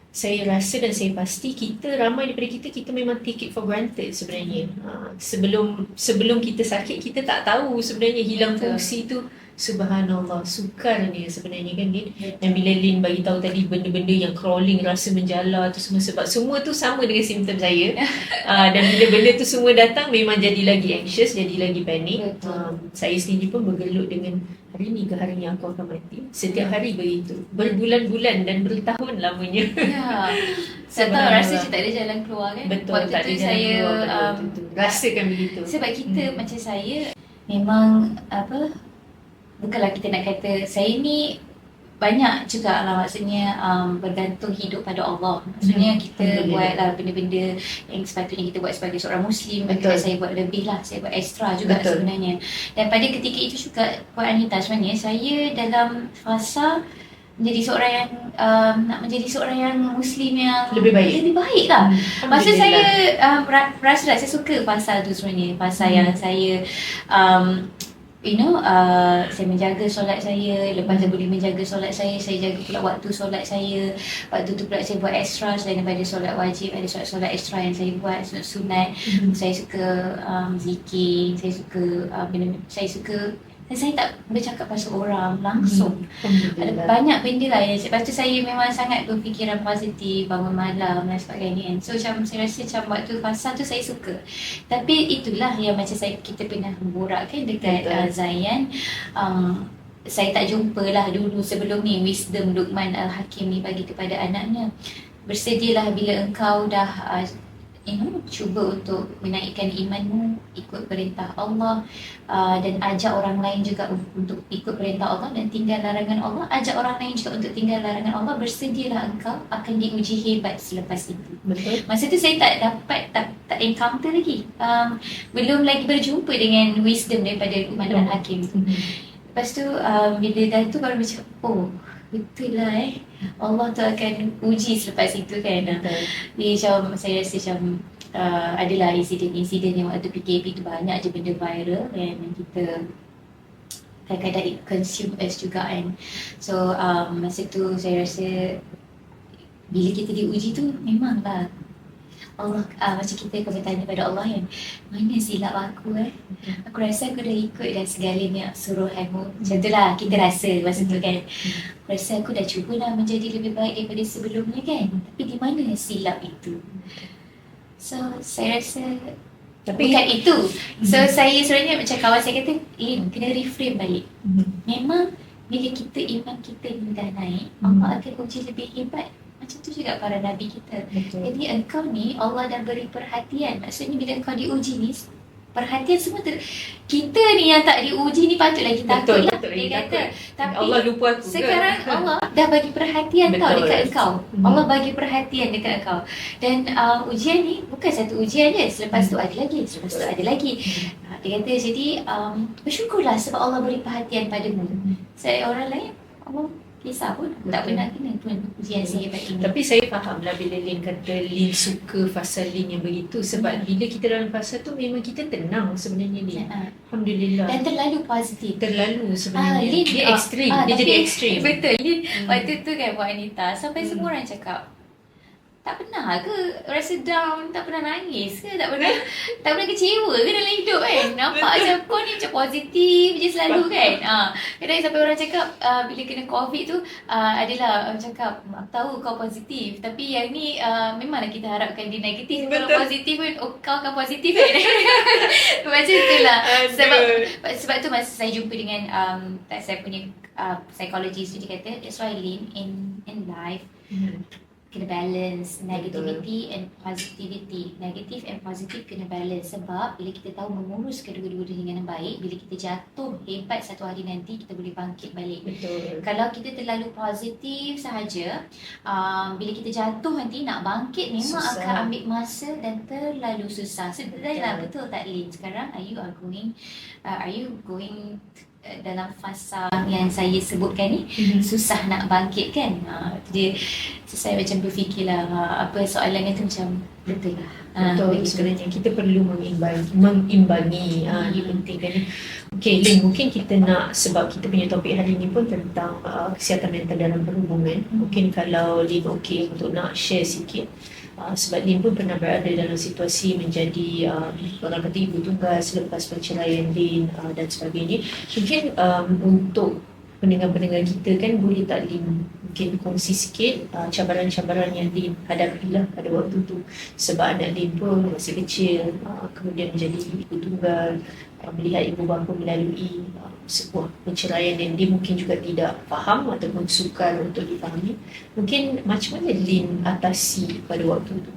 saya rasa dan saya pasti ramai daripada kita memang take it for granted sebenarnya. Sebelum kita sakit kita tak tahu sebenarnya hilang fungsi tu. Subhanallah, sukarnya sebenarnya kan Lin. Dan bila Lin bagi tahu tadi benda-benda yang crawling, rasa menjala tu semua, sebab semua tu sama dengan simptom saya. Dan bila benda tu semua datang memang jadi lagi anxious, jadi lagi panik. Saya sendiri pun bergelut dengan hari ni ke hari ni aku akan mati. Setiap hari begitu, berbulan-bulan dan bertahun lamanya. Ya. Saya tahu rasa macam tak ada jalan keluar kan. Betul, Waktu tak ada tu jalan saya keluar pada waktu tu. Rasakan begitu. sebab kita macam saya memang bukanlah kita nak kata saya ni banyak juga lah, maksudnya bergantung hidup pada Allah. Maksudnya kita buat lah benda-benda yang sepatutnya kita buat sebagai seorang Muslim. Betul. Saya buat lebih lah, saya buat extra juga Betul. sebenarnya. Dan pada ketika itu juga Puan Anita, sebenarnya saya dalam fasa menjadi seorang yang nak menjadi seorang yang Muslim yang Lebih baik. lah. Masa saya Alhamdulillah. rasa saya suka fasa tu sebenarnya, fasa yang saya saya menjaga solat saya, lepas tu boleh menjaga solat saya jaga pula waktu solat saya. Waktu tu pula saya buat extra selain daripada solat wajib, ada solat extra yang saya buat, sunat. Saya suka zikir, saya suka dan saya tak bercakap pasal orang langsung. Ada banyak benda lah yang lepas tu saya memang sangat berfikiran positif, bangun malam dan sebagainya kan. So macam saya rasa macam waktu fasa tu saya suka. Tapi itulah yang macam kita pernah borakkan dekat Zayan. Saya tak jumpa lah dulu sebelum ni wisdom Luqman Al-Hakim ni bagi kepada anaknya. Bersedialah bila engkau dah cuba untuk menaikkan imanmu, ikut perintah Allah, dan ajak orang lain juga untuk ikut perintah Allah dan tinggal larangan Allah. Ajak orang lain juga untuk tinggal larangan Allah. Bersedialah engkau akan diuji hebat selepas itu. Betul. Masa tu saya tak dapat, tak encounter lagi, belum lagi berjumpa dengan wisdom daripada Luqman Al-Hakim. Lepas tu bila dah tu baru macam betul lah Allah tu akan uji selepas itu kan. Dia macam saya rasa macam adalah insiden-insiden yang waktu PKP tu banyak je benda viral kan, yang kita kadang-kadang it consume us juga kan. So masa tu saya rasa bila kita diuji tu memanglah Allah, macam kita akan bertanya pada Allah kan, mana silap aku aku rasa aku dah ikut dah segalanya suruhanmu. Macam tu lah kita rasa masa tu kan. Aku rasa aku dah cuba dah menjadi lebih baik daripada sebelumnya kan, tapi di mana silap itu? So saya rasa bukan itu. So saya sebenarnya macam kawan saya kata, kena reframe balik. Memang bila iman kita ni dah naik, Allah akan uji lebih hebat. Macam tu juga para Nabi kita. Jadi engkau ni Allah dah beri perhatian. Maksudnya bila engkau diuji ni, perhatian semua kita ni yang tak diuji ni patutlah kita takut lah. Dia kata, tapi Allah lupa aku sekarang Allah dah bagi perhatian tau dekat engkau. Allah bagi perhatian dekat engkau. Dan ujian ni bukan satu ujian je. Selepas tu ada lagi, selepas tu ada lagi. Dia kata jadi bersyukurlah sebab Allah beri perhatian padamu. Saya orang lain Allah kisah pun tak pernah kena pun ujian sehebat ini. Tapi saya faham lah bila Lin kata Lin suka fasa Lin yang begitu. Sebab bila kita dalam fasa tu memang kita tenang sebenarnya Lin. Alhamdulillah. Dan terlalu positif. Terlalu sebenarnya. Lin, dia ekstrim. Dia jadi ekstrim. Betul. Lin waktu tu kan Puan Anita, sampai semua orang cakap, tak pernah ke rasa down, tak pernah nangis ke, tak pernah kecewa ke dalam hidup kan? Nampak macam kau ni macam positif je selalu kan. Kadang sampai orang cakap bila kena COVID tu adalah orang cakap, aku tahu kau positif, tapi yang ni memanglah kita harapkan dia negatif. Kalau positif pun kau akan positif kan. Macam itulah. Sebab tu masa saya jumpa dengan saya punya psychologist tu, dia kata that's why Lin in life kena balance negativity and positivity. Negatif and positif kena balance. Sebab bila kita tahu mengurus kedua-dua dengan baik, bila kita jatuh hebat satu hari nanti, kita boleh bangkit balik. Betul. Kalau kita terlalu positif sahaja, bila kita jatuh nanti nak bangkit memang susah. akan ambil masa dan terlalu susah. Sebenarnya betul tak Lin? Sekarang are you going dalam fasa yang saya sebutkan ni, susah nak bangkit kan. Dia saya macam berfikirlah apa soalan itu macam betul lah. Betul, sebenarnya kita perlu mengimbangi. Ini penting kan. Okay Lin, mungkin kita nak, sebab kita punya topik hari ini pun tentang kesihatan mental dalam perhubungan. Mungkin kalau Lin okey untuk nak share sikit. Sebab Lin pun pernah berada dalam situasi menjadi orang kata ibu tunggal selepas perceraian Lin dan sebagainya. Mungkin untuk pendengar-pendengar kita kan, boleh tak Lin mungkin kongsi sikit cabaran-cabaran yang Lin hadapilah pada waktu tu. Sebab anak Lin pun masih kecil, kemudian menjadi ibu tunggal, melihat ibu bapa melalui sebuah perceraian yang dia mungkin juga tidak faham ataupun sukar untuk difahami. Mungkin macam mana Lin atasi pada waktu tu?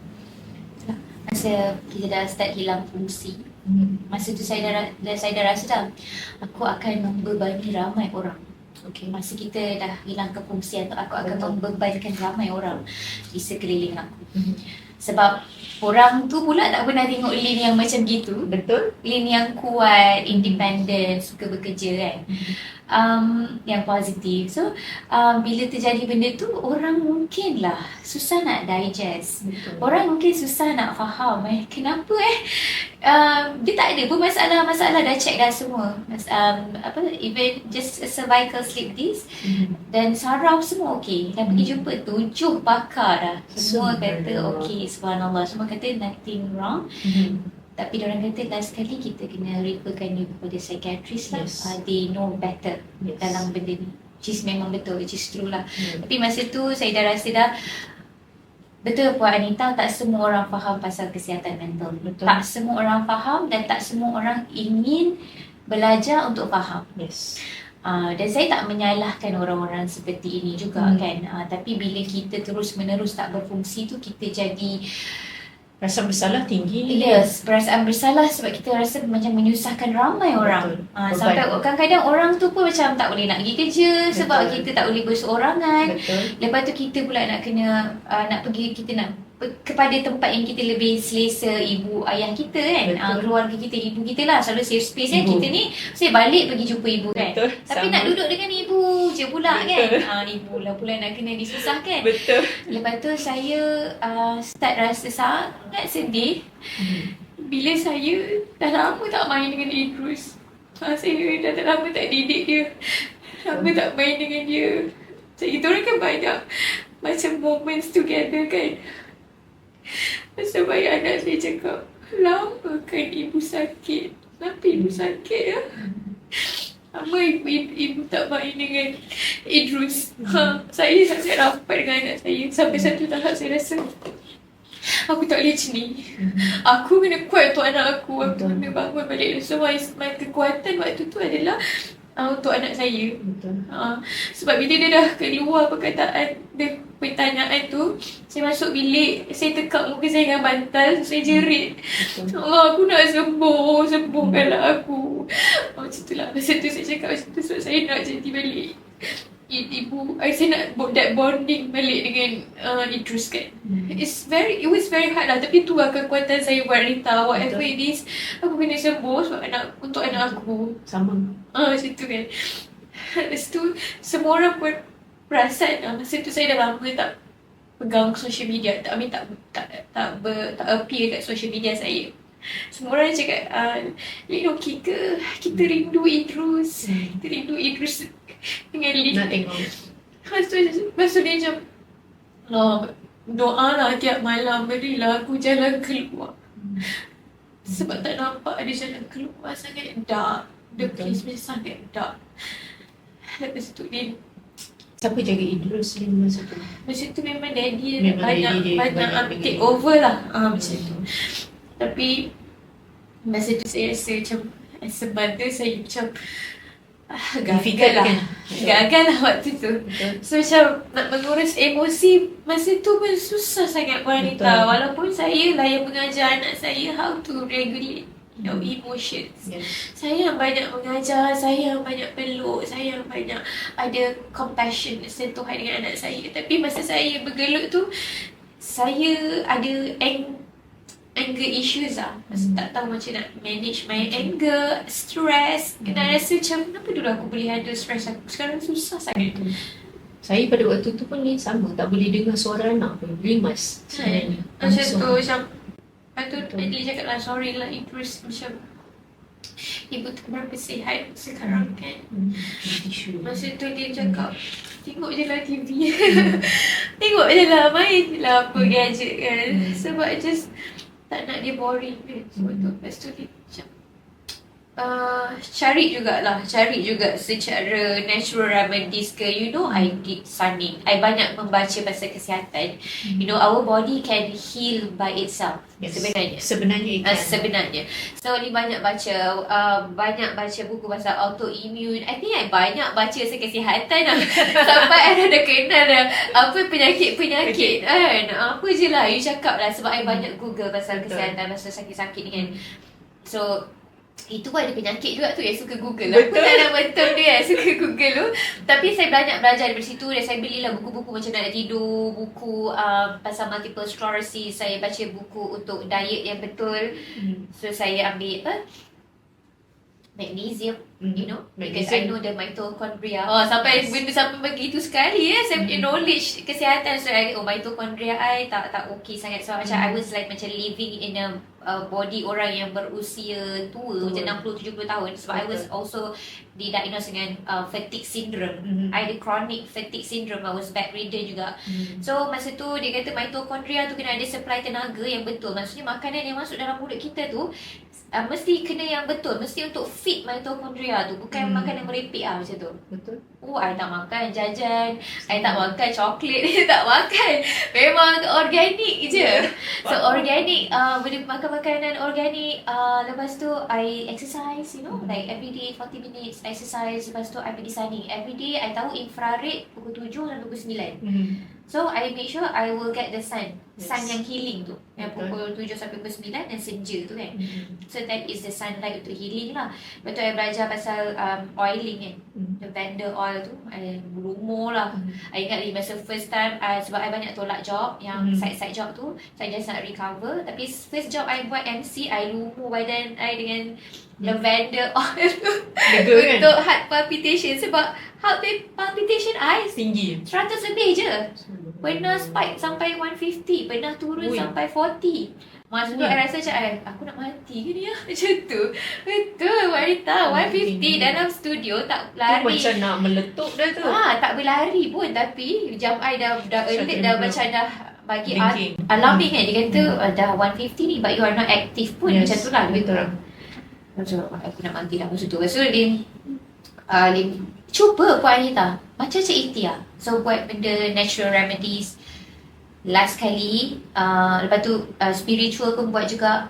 Masa kita dah start hilang fungsi, masa tu saya dah rasa dah aku akan membebani ramai orang. Okay. Masa kita dah hilang kefungsian tu, aku akan membebankan ramai orang di sekeliling aku. Sebab orang tu pula tak pernah tengok Lin yang macam gitu. Betul. Lin yang kuat, independent, suka bekerja kan. Yang positif. So bila terjadi benda tu, orang mungkinlah susah nak digest. Betul. Orang mungkin susah nak faham kenapa dia tak ada pun masalah dah check dah semua. Even just a cervical slip disc dan saraf semua okey. Dan pergi jumpa 7 pakar dah. Semua kata okey, subhanallah. Semua kata nothing wrong. Tapi diorang kata last sekali kita kena referkan dia kepada psychiatrist lah. Yes. They know better dalam benda ni. Which is memang betul, which is true lah. Tapi masa tu saya dah rasa dah betul Puan Anita, tak semua orang faham pasal kesihatan mental. Betul. Tak semua orang faham dan tak semua orang ingin belajar untuk faham. Yes. Dan saya tak menyalahkan orang-orang seperti ini juga kan. Tapi bila kita terus-menerus tak berfungsi tu, kita jadi Rasa bersalah tinggi ni. yes, perasaan bersalah sebab kita rasa macam menyusahkan ramai orang. Betul. Sampai Beban. kadang-kadang orang tu pun macam tak boleh nak pergi kerja sebab Betul. kita tak boleh berseorangan. Betul. Lepas tu kita pula nak kena nak pergi, kita nak kepada tempat yang kita lebih selesa, ibu ayah kita kan. Betul. Keluarga kita, ibu kita lah selalu safe space kan. Ibu. Kita ni saya balik pergi jumpa ibu kan. Betul. Tapi Sama. nak duduk dengan ibu je pula Betul. kan. Ibu lah pula nak kena disusahkan. Betul. Lepas tu saya start rasa sangat sedih bila saya dah lama tak main dengan Idrus. Saya dah lama tak didik dia, lama tak main dengan dia. Kita orang kan banyak macam moments together kan. Sebab anak saya cakap, lama kan ibu sakit? Kenapa ibu sakit ya? Lama ibu tak main dengan Idrus. Saya sangat rapat dengan anak saya. Sampai satu tahap saya rasa aku tak boleh macam ni. Aku kena kuat untuk anak aku. Aku kena bangun balik. So my kekuatan waktu tu adalah untuk anak saya. Betul. Sebab bila dia dah keluar pertanyaan tu, saya masuk bilik, saya tekak muka saya dengan bantal, saya jerit. Allah, aku nak sembuh, sembuhkanlah aku. Macam tu lah. Masa tu saya cakap macam tu sebab saya nak jadi balik ibu. Saya nak that bonding balik dengan Idrus kan. It was very hard lah. Tapi tu lah kekuatan saya buat Rita. Whatever it is, aku kena sembuh sebab untuk anak aku. Sama. Macam tu kan. Lepas tu semua orang pun perasan masa tu saya dah lama tak pegang social media. Tak appear kat social media saya. Semua orang cakap, Lin okey ke? Kita rindu Idrus. Kita rindu Idrus dengan Lin. Nak tengok. Lepas tu dia macam, doa lah tiap malam, berilah aku jalan keluar. Sebab tak nampak ada jalan keluar, sangat dark. The place macam sangat dark. Lepas tu Lin, Siapa jaga Idrus Lin masa tu? masa tu memang daddy Memang banyak daddy dia banyak take pegang. over lah. Macam tu. Tapi masa tu saya rasa macam semata saya macam gagal Difficult lah. kan? Gagal lah waktu tu. Betul. So macam nak mengurus emosi masa tu pun susah sangat wanita. Betul. Walaupun saya lah yang mengajar anak saya how to regulate emotions. Yes. Saya yang banyak mengajar, saya yang banyak peluk, saya yang banyak ada compassion, sentuhan dengan anak saya. Tapi masa saya bergelut tu, saya ada anger issues lah. Masa tak tahu macam nak manage my anger, stress. Kena rasa macam, kenapa dulu aku boleh handle stress aku? Sekarang susah sangat. Saya pada waktu tu pun ni sama. Tak boleh dengar suara anak pun. Rimas sebenarnya. Macam tu, macam lepas tu Adli cakap lah, sorry lah Idrus, macam ibu tak berapa sihat sekarang kan. Masa tu dia cakap, tengok je lah TV. Tengok je lah, main je lah apa gadget kan. Sebab just tak nak dia boring kan. Sebab tu lepas tu dia macam cari juga secara natural remedies ke. I did sunning. I banyak membaca pasal kesihatan. Our body can heal by itself. Yes. Sebenarnya Sebenarnya. So ni banyak baca buku pasal autoimmune. I think I banyak baca pasal kesihatan lah. Sampai I dah kenal dah apa penyakit kan. Apa je lah you cakap lah. Sebab I banyak Google pasal kesihatan, pasal sakit-sakit ni kan. So Itu pun ada penyakit juga tu yang suka Google. Betul. Aku tak nak betul dia yang suka Google tu. Tapi saya banyak belajar dari situ dan saya belilah buku-buku macam nak tidur, buku pasal multiple sclerosis, saya baca buku untuk diet yang betul. So saya ambil magnesium, you know, because I know the mitochondria. Sampai benda sampai begitu sekali saya punya knowledge kesihatan. So mitochondria I tak okay sangat. So macam I was like macam living in a body orang yang berusia tua, macam 60-70 tahun. Sebab I was also didiagnosed dengan fatigue syndrome. I ada chronic fatigue syndrome. I was bedridden juga. So masa tu dia kata mitochondria tu kena ada supply tenaga yang betul. Maksudnya makanan yang masuk dalam mulut kita tu mesti kena yang betul, mesti untuk fit mitochondria tu, bukan makan yang merepek macam tu. Betul. I tak makan jajan, I tak makan coklat, I tak makan. Memang organik je. So organic, boleh makan makanan organik. Lepas tu I exercise, you know, like every day 40 minutes exercise. Lepas tu I pergi sunning. Every day I tahu infrared pukul 7 dan pukul 9. So I make sure I will get the sun. Sun yang healing tu. Yang pukul 7 sampai pukul 9 dan senja tu kan. So that is the sunlight untuk healing lah. Lepas tu I belajar pasal oiling kan. Lavender oil tu. I berumur lah. I ingat masa first time sebab I banyak tolak job. Yang side job tu. Saya just nak recover. Tapi first job I buat MC, I lumur badan I dengan lavender oil tu. Untuk heart palpitation. Sebab heart palpitation I Tinggi. 100 lebih je. Pernah spike sampai 150. Pernah turun sampai 40. Masa tu I rasa macam aku nak mati ke ni macam tu. Betul wanita 150 dalam studio tak lari. Tu macam nak meletup dah tu. Tak berlari pun. Tapi jam I dah alert dah macam dah bagi Blinking. alarming kan. Dia kata dah 150 ni but you are not active pun. Macam tu lah. Betul. Macam aku nak mati dah masa tu. So Lin cuba Puan Anita macam Cik Itia. So buat benda natural remedies. Last kali lepas tu spiritual pun buat juga.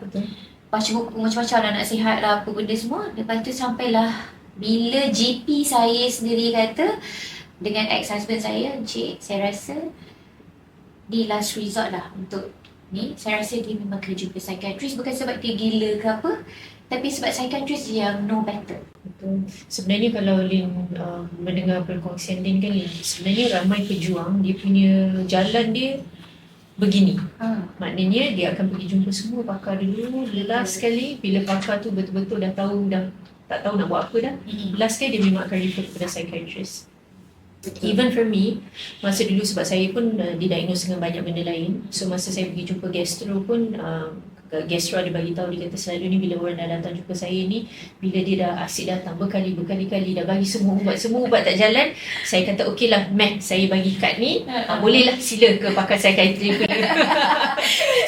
Baca buku macam-macam nak sihat lah apa benda semua. Lepas tu sampailah bila GP saya sendiri kata dengan ex-husband saya, Encik, saya rasa di last resort lah untuk ni. Saya rasa dia memang kena jumpa psychiatrist. Bukan sebab dia gila ke apa, tapi sebab psychiatrist yang know better. Betul. Sebenarnya kalau Lin mendengar perkongsian Lin kan, Lin, sebenarnya ramai pejuang dia punya jalan dia begini. Maknanya dia akan pergi jumpa semua pakar dulu. Last sekali bila pakar tu betul-betul dah tak tahu nak buat apa dah. Last sekali dia memang akan refer kepada psychiatrist. Even for me, masa dulu sebab saya pun didiagnose dengan banyak benda lain. So masa saya pergi jumpa gastro pun gastro ada bagi tahu, dia kata selalu ni bila orang dah datang jumpa saya ni, bila dia dah asyik datang berkali-kali dah bagi semua ubat tak jalan, saya kata okey lah saya bagi kad ni, bolehlah sila ke pakar psikiatri punya.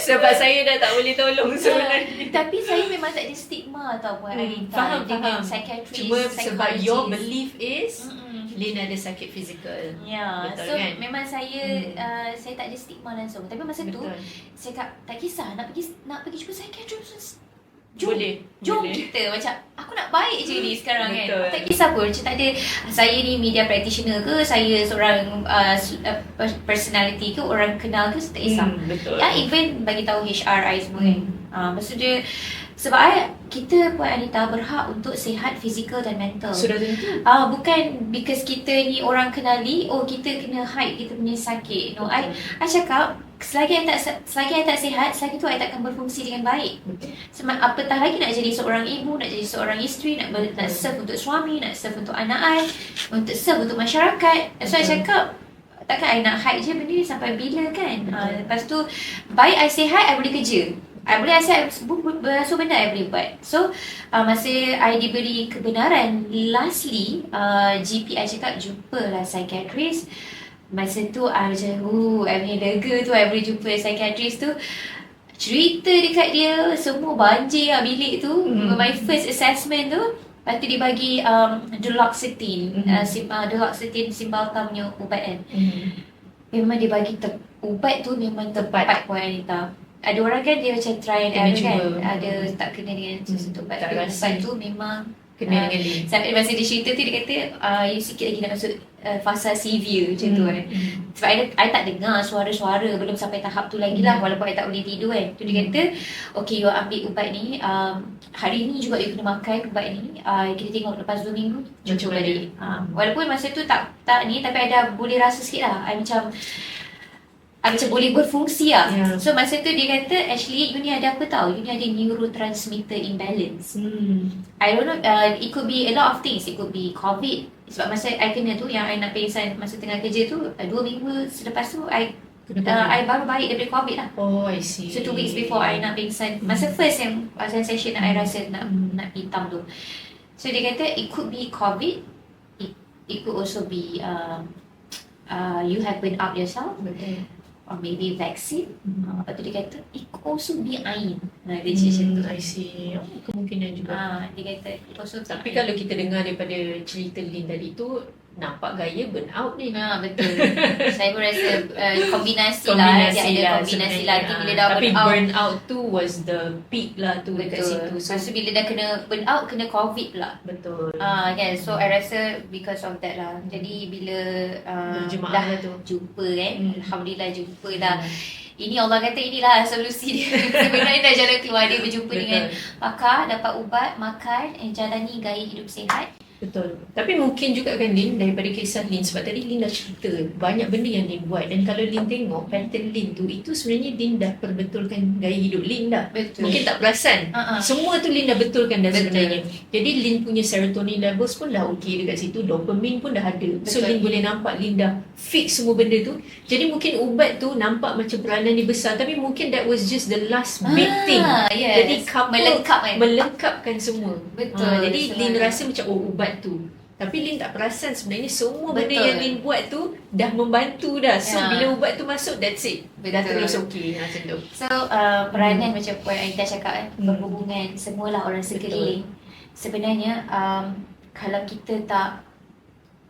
Sebab saya dah tak boleh tolong sebenarnya. Tapi saya memang tak ada stigma tau Puan Anita dengan psychiatrist. Cuma sebab psychologist. your belief is Lin ada sakit fizikal. Ya, betul so kan? memang saya saya tak ada stigma langsung. Tapi masa tu saya tak kisah nak pergi jumpa psychiatrist. Jom Boleh. kita macam aku nak baik je ni sekarang Betul. kan. Tak kisah pun macam tak ada saya ni media practitioner ke, saya seorang personality ke, orang kenal ke, tak kisah. Betul. Even bagi tahu HR semua kan. Maksud dia sebab kita Puan Anita berhak untuk sihat fizikal dan mental. Sudah tentu. Bukan because kita ni orang kenali, kita kena hide kita punya sakit. No, I cakap selagi I tak sihat, selagi tu I takkan berfungsi dengan baik. Sebab apatah lagi nak jadi seorang ibu, nak jadi seorang isteri, nak serve untuk suami, nak serve untuk anak I, untuk serve untuk masyarakat. So I cakap takkan I nak hide je benda ni sampai bila kan. Lepas tu baik I sihat, I boleh kerja. I boleh asyik so benda I boleh buat. So masa I diberi kebenaran, lastly GP I cakap jumpalah psychiatrist. Masa tu I macam I punya lega tu I boleh jumpa psychiatrist tu. Cerita dekat dia semua banjir lah bilik tu. My first assessment tu. Lepas tu dia bagi duloxetine. Duloxetine Cymbalta punya ubat kan. Memang dia bagi ubat tu memang tepat Puan Anita. Ada orang kan dia macam try and error kan. Ada tak kena dengan sesuatu ubat tu. Ubat tu memang Kena dengan Lin. Sampai masa dia cerita tu dia kata you sikit lagi nak masuk fasa severe macam tu kan. Sebab I tak dengar suara-suara, belum sampai tahap tu lagi lah, walaupun I tak boleh tidur kan. Tu dia kata okay, you ambil ubat ni, hari ni juga you kena makan ubat ni, kita tengok lepas 2 minggu jumpa balik. Walaupun masa tu tak ni, tapi I dah boleh rasa sikit lah, I macam boleh berfungsi lah. So masa tu dia kata actually you ni ada apa tau, you ni ada neurotransmitter imbalance. I don't know, it could be a lot of things. It could be COVID. Sebab masa I kena tu, yang I nak pingsan masa tengah kerja tu, 2 minggu selepas tu I baru baik daripada COVID lah. Oh, I see. So 2 weeks before I nak pingsan, masa first yang sensation I rasa nak hitam tu. So dia kata it could be COVID, it could also be you have burned out yourself. Betul. Or maybe vaccine. Lepas tu dia kata it could also be ain. Dia macam tu. I see. Kemungkinan juga. Dia kata it also Tapi kalau kita dengar daripada cerita Lin tadi tu, nampak gaya burn out ni. Betul. Saya pun rasa kombinasi lah. Dia ada kombinasi lah. Bila dah tapi burn out. burn out tu was the peak lah tu dekat situ. Betul. So bila dah kena burn out, kena COVID pula. Betul. Kan. So I rasa because of that lah. Jadi bila Berjemaah dah lah tu. jumpa kan, Alhamdulillah jumpa dah. Ini Allah kata inilah solusi dia. Sebenarnya dah jalan keluar, dia berjumpa dengan pakar, dapat ubat, makan, jalani gaya hidup sihat. Betul. Tapi mungkin juga kan Lin, daripada kisah Lin, sebab tadi Lin dah cerita banyak benda yang Lin buat, dan kalau Lin tengok pattern Lin tu, itu sebenarnya Lin dah perbetulkan gaya hidup Lin dah. Betul. Mungkin tak perasan. Semua tu Lin dah betulkan dah sebenarnya. Jadi Lin punya serotonin levels pun dah okey dekat situ, dopamine pun dah ada. So Lin boleh nampak Lin dah fix semua benda tu. Jadi mungkin ubat tu nampak macam peranan dia besar, tapi mungkin that was just the last big thing. Yes. Jadi melengkapkan semua. Betul. Jadi Lin rasa macam ubat tu. Tapi Lin tak perasan sebenarnya semua benda yang Lin buat tu dah membantu dah. So bila ubat tu masuk, that's it. Dah terus okey macam tu. So peranan macam Puan Anita cakap kan, berhubungan semualah orang sekeliling. Sebenarnya kalau kita tak,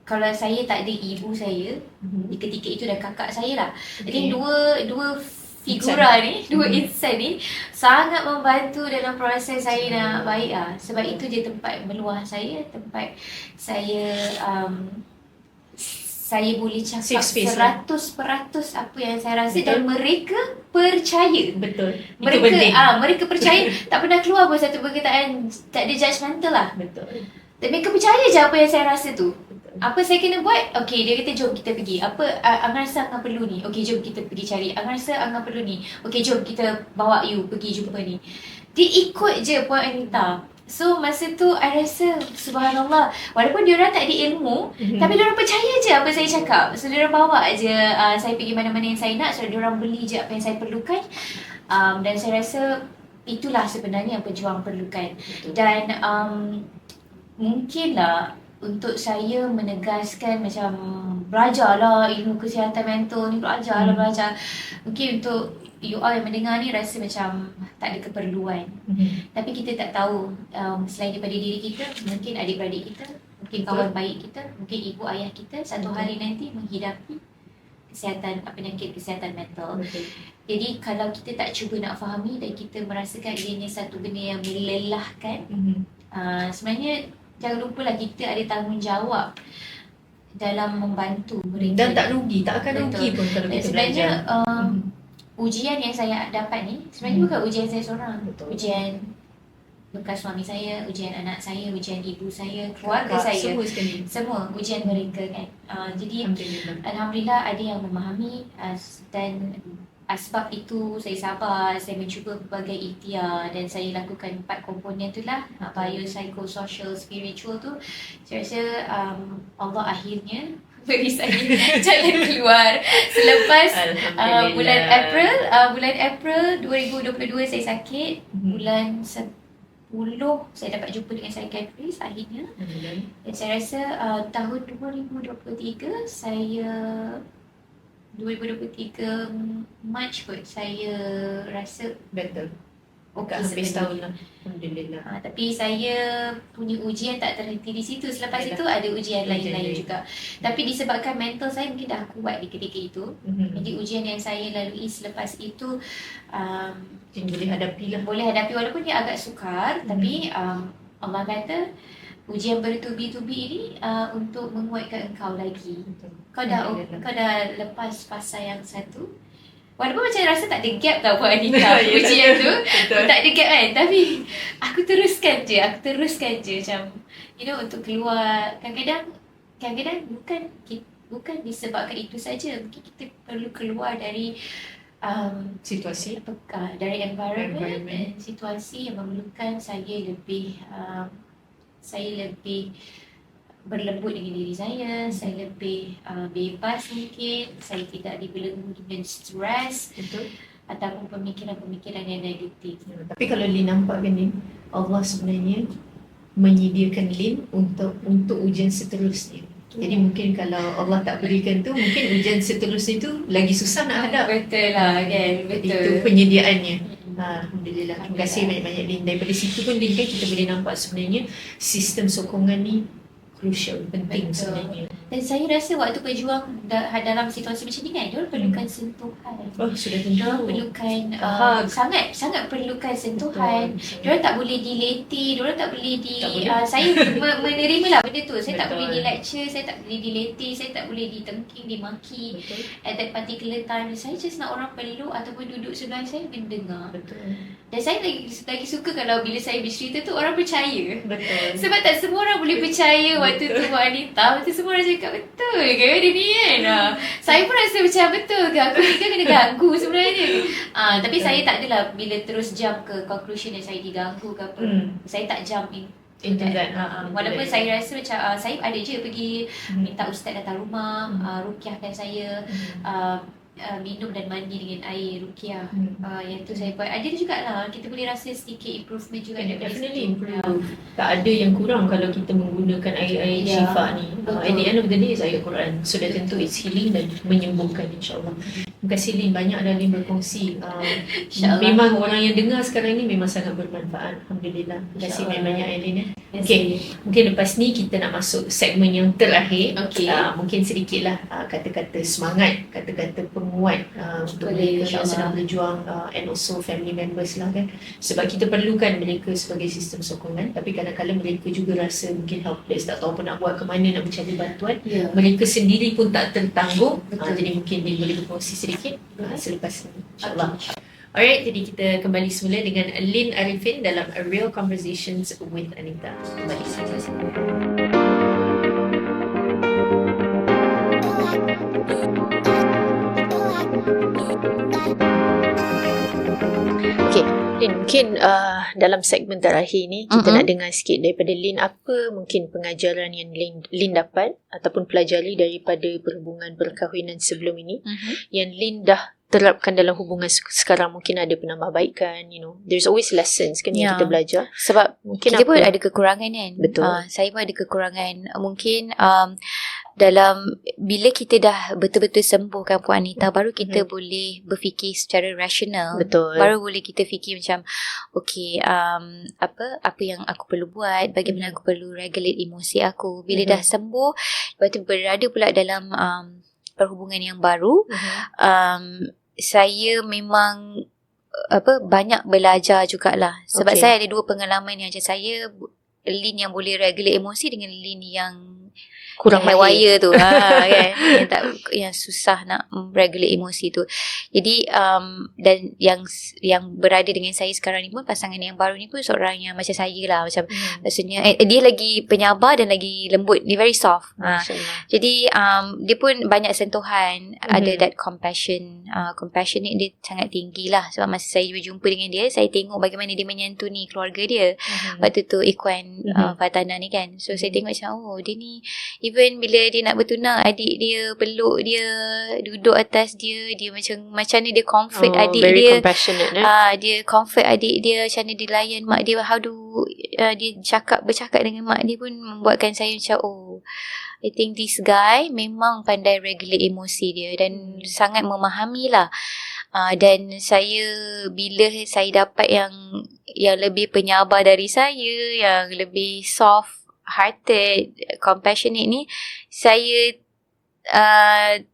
kalau saya tak ada ibu saya, di ketika itu dah kakak saya lah. Jadi dua figura ni, dua insan ni sangat membantu dalam proses saya nak baik lah. Sebab itu je tempat meluah saya, tempat saya saya boleh cakap 100% apa yang saya rasa. Betul. Dan mereka percaya. Betul. Mereka percaya. Tak pernah keluar pun satu perkataan, tak ada judgemental lah. Betul. Dan mereka percaya je apa yang saya rasa tu. Apa saya kena buat? Okey, dia kata jom kita pergi. Apa Angan rasa Angan perlu ni? Okey, jom kita pergi cari. Angan rasa Angan perlu ni. Okey, jom kita bawa you pergi jumpa ni. Dia ikut je Puan Anita. So masa tu I rasa subhanallah, walaupun diorang tak ada ilmu, tapi diorang percaya je apa saya cakap. So diorang bawa je saya pergi mana-mana yang saya nak. So diorang beli je apa yang saya perlukan. Dan saya rasa itulah sebenarnya yang pejuang perlukan. Dan mungkinlah untuk saya menegaskan macam belajarlah ilmu kesihatan mental ni, belajar. Mungkin untuk you all yang mendengar ni rasa macam tak ada keperluan. Tapi kita tak tahu, selain daripada diri kita, mungkin adik-beradik kita, mungkin kawan baik kita, mungkin ibu ayah kita satu hari nanti menghidapi penyakit kesihatan mental. Jadi kalau kita tak cuba nak fahami dan kita merasakan ianya satu benda yang melelahkan, sebenarnya jangan lupalah kita ada tanggungjawab dalam membantu mereka. Dan tak rugi, tak akan rugi pun kalau kita sebenarnya, belajar. Ujian yang saya dapat ni sebenarnya bukan ujian saya seorang. Ujian bekas suami saya, ujian anak saya, ujian ibu saya, keluarga saya. Semua ujian mereka kan. Jadi Alhamdulillah ada yang memahami, dan sebab itu saya sabar, saya mencuba berbagai ikhtiar dan saya lakukan 4 komponen tu lah, bio, psycho, social, spiritual tu. Saya rasa Allah akhirnya beri saya jalan keluar. Selepas bulan April 2022 saya sakit. Bulan 10 saya dapat jumpa dengan psychiatrist akhirnya. Dan saya rasa tahun 2023 Mac kot saya rasa betul. Okey, habis tahun lah. Alhamdulillah. Tapi saya punya ujian tak terhenti di situ. Selepas itu ada ujian lain-lain juga. Tapi disebabkan mental saya mungkin dah kuat di ketika itu. Jadi ujian yang saya lalui selepas itu boleh hadapi lah. Boleh hadapi walaupun dia agak sukar. Tapi Allah kata ujian bertubi-tubi ni untuk menguatkan engkau lagi. Kau dah lepas fasa yang satu. Walaupun macam rasa tak ada gap tau buat Anita ujian tu. Tak ada gap kan. Tapi aku teruskan je macam untuk keluar. Kadang-kadang bukan disebabkan itu saja. Mungkin kita perlu keluar dari Situasi. dari environment dan situasi yang memerlukan saya lebih berlembut dengan diri saya lebih bebas mungkin, saya tidak dibelenggu dengan stres ataupun pemikiran-pemikiran yang negatif. Tapi kalau Lin nampak kan Lin, Allah sebenarnya menyediakan Lin untuk ujian seterusnya. Jadi mungkin kalau Allah tak berikan tu, mungkin ujian seterusnya tu lagi susah nak hadap. Betul lah kan, betul. Itu penyediaannya. Alhamdulillah. Terima kasih banyak-banyak Lin. Daripada situ pun Lin kan kita boleh nampak sebenarnya sistem sokongan ni crucial, penting sebenarnya. Dan saya rasa waktu berjuang dalam situasi macam ni kan, diorang perlukan sentuhan. Oh, sudah tentu. Diorang perlukan sangat perlukan sentuhan. Diorang tak boleh dileti, diorang tak boleh saya menerima lah benda tu. Saya tak boleh di lecture, saya tak boleh dileti, saya tak boleh ditengking, dimaki. At that particular time, saya just nak orang peluk ataupun duduk sebelah saya mendengar. Dan saya lagi suka kalau bila saya bercerita tu orang percaya. Sebab tak semua orang boleh percaya waktu tu buat Anita. Waktu semua orang cakap betul ke dia ni kan. Saya pun rasa macam betul ke aku ni kan kena ganggu sebenarnya. Tapi saya tak adalah bila terus jump ke conclusion yang saya diganggu ke apa. Saya tak jump into that. Walaupun saya rasa macam saya ada je pergi minta ustaz datang rumah, ruqyahkan saya, minum dan mandi dengan air ruqyah. Yang tu saya buat. Ada jugalah kita boleh rasa sedikit improvement juga. Definitely improve. Tak ada yang kurang kalau kita menggunakan air syifa ni. At the end of the day is ayat Quran. So dah tentu it's healing dan menyembuhkan insyaAllah. Terima kasih Lin, banyak dah Lin berkongsi. Memang orang yang dengar sekarang ni memang sangat bermanfaat. Alhamdulillah. Terima kasih banyak Lin. Okay, mungkin lepas ni kita nak masuk segmen yang terakhir. Mungkin sedikitlah kata-kata semangat, kata-kata penguat untuk mereka yang sedang berjuang and also family members lah kan. Sebab kita perlukan mereka sebagai sistem sokongan, tapi kadang-kadang mereka juga rasa mungkin helpless, tak tahu apa nak buat, ke mana nak mencari bantuan. Mereka sendiri pun tak tertanggung. Jadi mungkin dia boleh berkongsi sedikit selepas ni insyaAllah. Alright, jadi kita kembali semula dengan Lin Arifin dalam A Real Conversations with Anita. Kembali selepas ini. Okay, Lin, mungkin dalam segmen terakhir ni kita nak dengar sikit daripada Lin, apa mungkin pengajaran yang Lin dapat ataupun pelajari daripada perhubungan perkahwinan sebelum ini yang Lin dah terapkan dalam hubungan sekarang. Mungkin ada penambahbaikan, there's always lessons kan yang kita belajar. Sebab mungkin kita pun ada kekurangan kan. Betul. Saya pun ada kekurangan. Mungkin dalam bila kita dah betul-betul sembuhkan Puan Anita, baru kita boleh berfikir secara rasional. Betul. Baru boleh kita fikir macam okay, apa yang aku perlu buat, bagaimana aku perlu regulate emosi aku. Bila dah sembuh, lepas tu berada pula dalam perhubungan yang baru, saya memang banyak belajar jugalah. Sebab saya ada dua pengalaman yang macam saya, Lin yang boleh regulate emosi dengan Lin yang kurang haywire tu kan, yang susah nak regulate emosi tu. Jadi dan yang berada dengan saya sekarang ni pun, pasangan yang baru ni pun seorang yang macam saya lah, macam maksudnya dia lagi penyabar dan lagi lembut, dia very soft. Jadi dia pun banyak sentuhan, ada that compassionate dia sangat tinggi lah. Sebab masa saya berjumpa dengan dia, saya tengok bagaimana dia menyantuni keluarga dia. Waktu tu Ikhwan Fatana ni kan, so saya tengok macam dia ni even bila dia nak bertunang, adik dia peluk dia, duduk atas dia macam ni dia comfort adik very dia. Compassionate, dia comfort adik dia, macam ni dia layan mak dia, dia bercakap dengan mak dia pun membuatkan saya macam I think this guy memang pandai regulate emosi dia dan sangat memahami lah. Dan bila saya dapat yang lebih penyabar dari saya, yang lebih soft hearted, compassionate ni, saya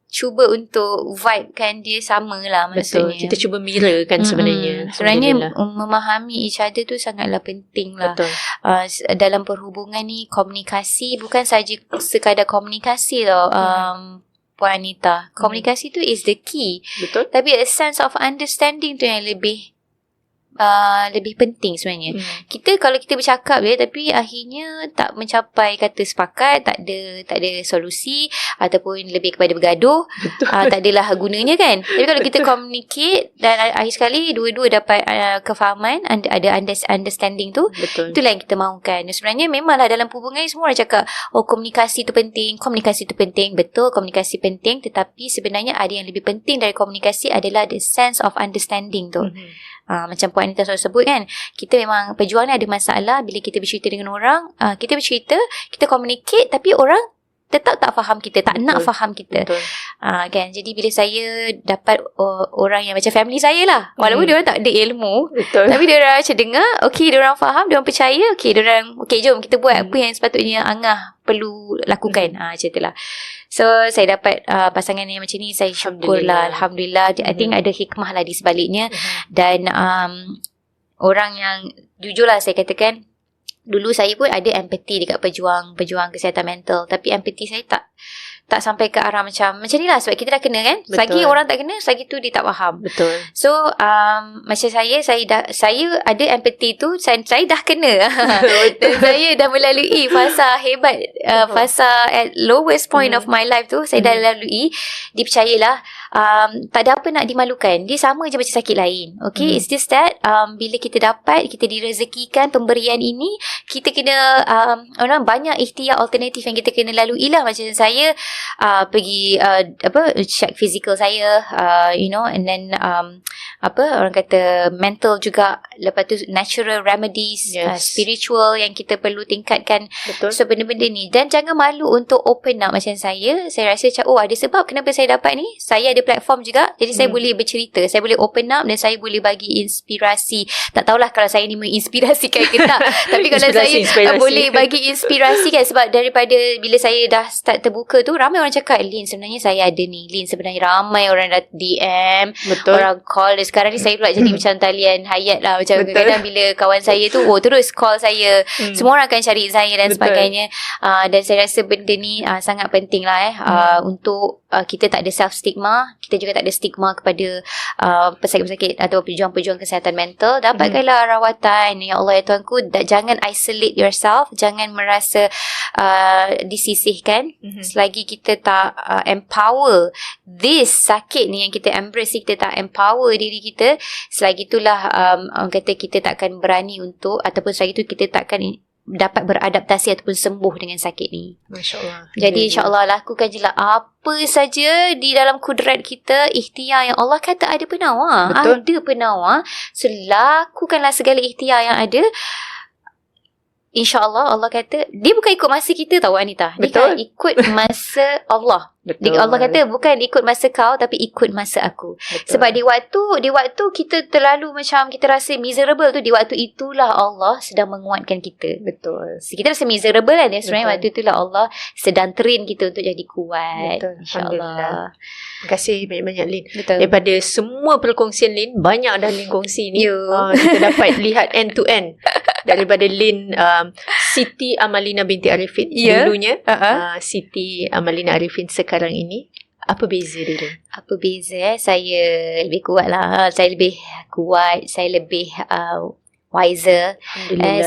cuba untuk vibekan dia sama lah Betul. maksudnya. Kita cuba mirror kan sebenarnya. Sebenarnya Alhamdulillah. memahami each other tu sangatlah penting lah. Betul. Dalam perhubungan ni komunikasi bukan saja sekadar komunikasi tau. Puan Anita, komunikasi tu is the key. Betul. Tapi a sense of understanding tu yang lebih penting sebenarnya. Kita kalau kita bercakap je tapi akhirnya tak mencapai kata sepakat, tak ada solusi ataupun lebih kepada bergaduh, tak adalah gunanya kan. Tapi kalau kita communicate dan akhir sekali dua-dua dapat kefahaman, ada understanding tu, Betul. itulah yang kita mahukan. Dan sebenarnya memanglah dalam hubungan ni semua orang cakap komunikasi tu penting, betul, komunikasi penting, tetapi sebenarnya ada yang lebih penting dari komunikasi adalah the sense of understanding tu. Macam Puan Anita selalu sebut kan, kita memang pejuang ni ada masalah bila kita bercerita dengan orang, kita bercerita, kita communicate tapi orang tetap tak faham kita, tak nak faham kita. Betul. Kan, jadi bila saya dapat orang yang macam family saya lah, walaupun dia orang tak ada ilmu, Betul. tapi dia orang macam dengar, okey, dia orang faham, dia orang percaya, okey, jom kita buat apa yang sepatutnya Angah perlu lakukan. Macam itulah. So saya dapat pasangan yang macam ni, saya syukurlah, Alhamdulillah. I think ada hikmah lah di sebaliknya. Dan orang yang jujurlah saya katakan, dulu saya pun ada empathy dekat pejuang kesihatan mental, tapi empathy saya tak sampai ke arah macam ni lah, sebab kita dah kena kan. Selagi orang tak kena, selagi tu dia tak faham. Betul. So macam saya ada empathy tu, saya dah kena. Dan saya dah melalui fasa hebat, fasa at lowest point of my life tu, saya dah lalui. Dipercayalah, tak ada apa nak dimalukan. Dia sama je macam sakit lain. Okay, it's just that bila kita direzekikan pemberian ini, kita kena banyak ikhtiar alternatif yang kita kena lalui lah. Macam saya pergi check physical saya, and then orang kata mental juga, lepas tu natural remedies, spiritual yang kita perlu tingkatkan. Betul. So benda-benda ni, dan jangan malu untuk open up. Macam saya rasa macam ada sebab kenapa saya dapat ni. Saya ada platform juga, jadi saya boleh bercerita, saya boleh open up dan saya boleh bagi inspirasi. Tak tahulah kalau saya ni menginspirasikan ke tak, tapi kalau saya boleh bagi inspirasi kan, sebab daripada bila saya dah start terbuka tu, ramai orang cakap, Lin sebenarnya saya ada ni, Lin sebenarnya ramai orang dah DM. Betul. Orang call. Dan sekarang ni saya pula jadi macam talian hayat lah, macam kadang-kadang bila kawan saya tu terus call saya, semua orang akan cari saya dan sebagainya. Dan saya rasa benda ni sangat penting lah untuk kita tak ada self stigma, kita juga tak ada stigma kepada pesakit-pesakit atau pejuang-pejuang kesihatan mental. Dapatkanlah rawatan, ya Allah ya Tuanku. Jangan isolate yourself, jangan merasa disisihkan. Selagi kita tak empower this sakit ni yang kita embrace, kita tak empower diri kita, selagi itulah orang kata kita takkan berani untuk, ataupun selagi itu kita takkan dapat beradaptasi ataupun sembuh dengan sakit ni. Masya-Allah. Jadi insya-Allah lakukan je lah apa saja di dalam kudrat kita, ikhtiar yang Allah kata ada penawar. Betul. Ada penawar. So lakukanlah segala ikhtiar yang ada. InsyaAllah Allah kata, dia bukan ikut masa kita tahu Anita. Dia Betul. kan ikut masa Allah. Betul. Allah kata bukan ikut masa kau, tapi ikut masa aku. Betul. Sebab di waktu kita terlalu macam kita rasa miserable tu, di waktu itulah Allah sedang menguatkan kita. Betul. So, kita rasa miserable kan, sebenarnya Betul. waktu itulah Allah sedang train kita untuk jadi kuat. Betul. InsyaAllah. Terima kasih banyak-banyak Lin. Betul. Daripada semua perkongsian Lin, banyak dah Lin kongsi ni. You. Kita dapat lihat end to end. Daripada Lin Siti Amalina binti Arifin dulunya, Siti Amalina Arifin sekarang ini. Apa beza dia Lin? Apa beza saya lebih kuat lah. Saya lebih kuat, saya lebih wiser,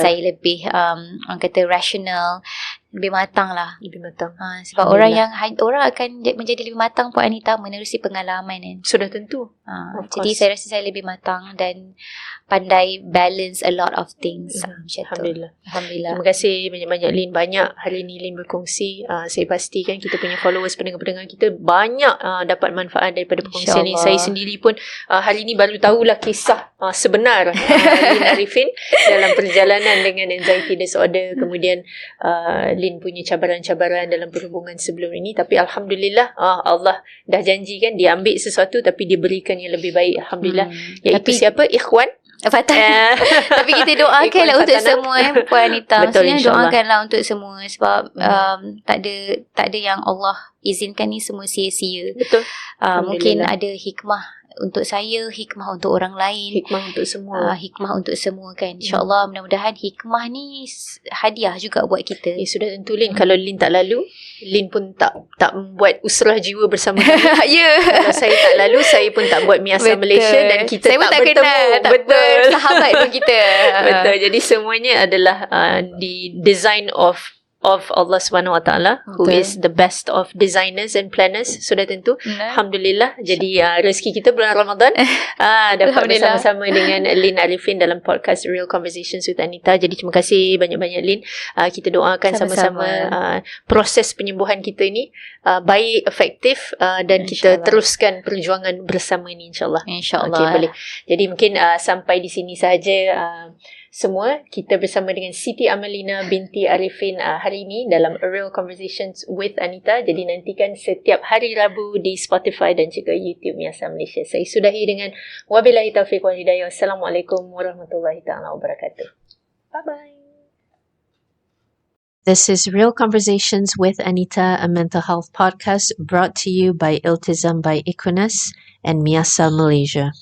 saya lebih orang kata rational, lebih matang lah. Lebih matang. Sebab orang akan menjadi lebih matang Puan Anita menerusi pengalaman kan. Sudah tentu. Jadi saya rasa saya lebih matang dan pandai balance a lot of things. Macam tu. Alhamdulillah. Alhamdulillah. Terima kasih banyak-banyak Lin. Banyak hari ni Lin berkongsi. Saya pastikan kita punya followers, pendengar-pendengar kita banyak dapat manfaat daripada perkongsian Lin. Saya sendiri pun hari ni baru tahulah kisah sebenar Lin Arifin dalam perjalanan dengan anxiety disorder. Kemudian Lin punya cabaran-cabaran dalam perhubungan sebelum ini. Tapi Alhamdulillah Allah dah janjikan dia ambil sesuatu tapi dia berikan yang lebih baik. Alhamdulillah. Iaitu Tapi siapa? Ikhwan. Fatah. Tapi kita doakanlah untuk semua Puan Anita. Betul, Maksudnya insyaAllah. doakanlah untuk semua sebab tak ada yang Allah izinkan ni semua sia-sia. Betul. Mungkin Alhamdulillah. ada hikmah untuk saya, hikmah untuk orang lain. Hikmah untuk semua. Hikmah untuk semua kan. InsyaAllah mudah-mudahan hikmah ni hadiah juga buat kita. Sudah tentu Lin. Kalau Lin tak lalu, Lin pun tak membuat usrah jiwa bersama kami. Ya. Kalau saya tak lalu, saya pun tak buat Miasa Malaysia dan kita saya pun tak bertemu. kenal, tak Betul. sahabat pun kita. Betul. Jadi semuanya adalah di design of Allah Subhanahu Wa Taala, who Betul. is the best of designers and planners. Sudah tentu. Benar. Alhamdulillah. Jadi rezeki kita bulan Ramadan dapat Alhamdulillah. bersama-sama dengan Lin Arifin dalam podcast Real Conversations with Anita. Jadi terima kasih banyak-banyak Lin. Kita doakan sama-sama proses penyembuhan kita ini baik, efektif dan kita InsyaAllah. teruskan perjuangan bersama ini insyaAllah. InsyaAllah. Okey, boleh. Jadi mungkin sampai di sini saja semua. Kita bersama dengan Siti Amalina binti Arifin hari ini dalam Real Conversations with Anita. Jadi nantikan setiap hari Rabu di Spotify dan juga YouTube Miasa Malaysia. Saya sudahi dengan wabillahi taufiq wal hidayah. Assalamualaikum warahmatullahi taala wabarakatuh. Bye-bye. This is Real Conversations with Anita, a mental health podcast brought to you by Iltizam by Equinus and Miasa Malaysia.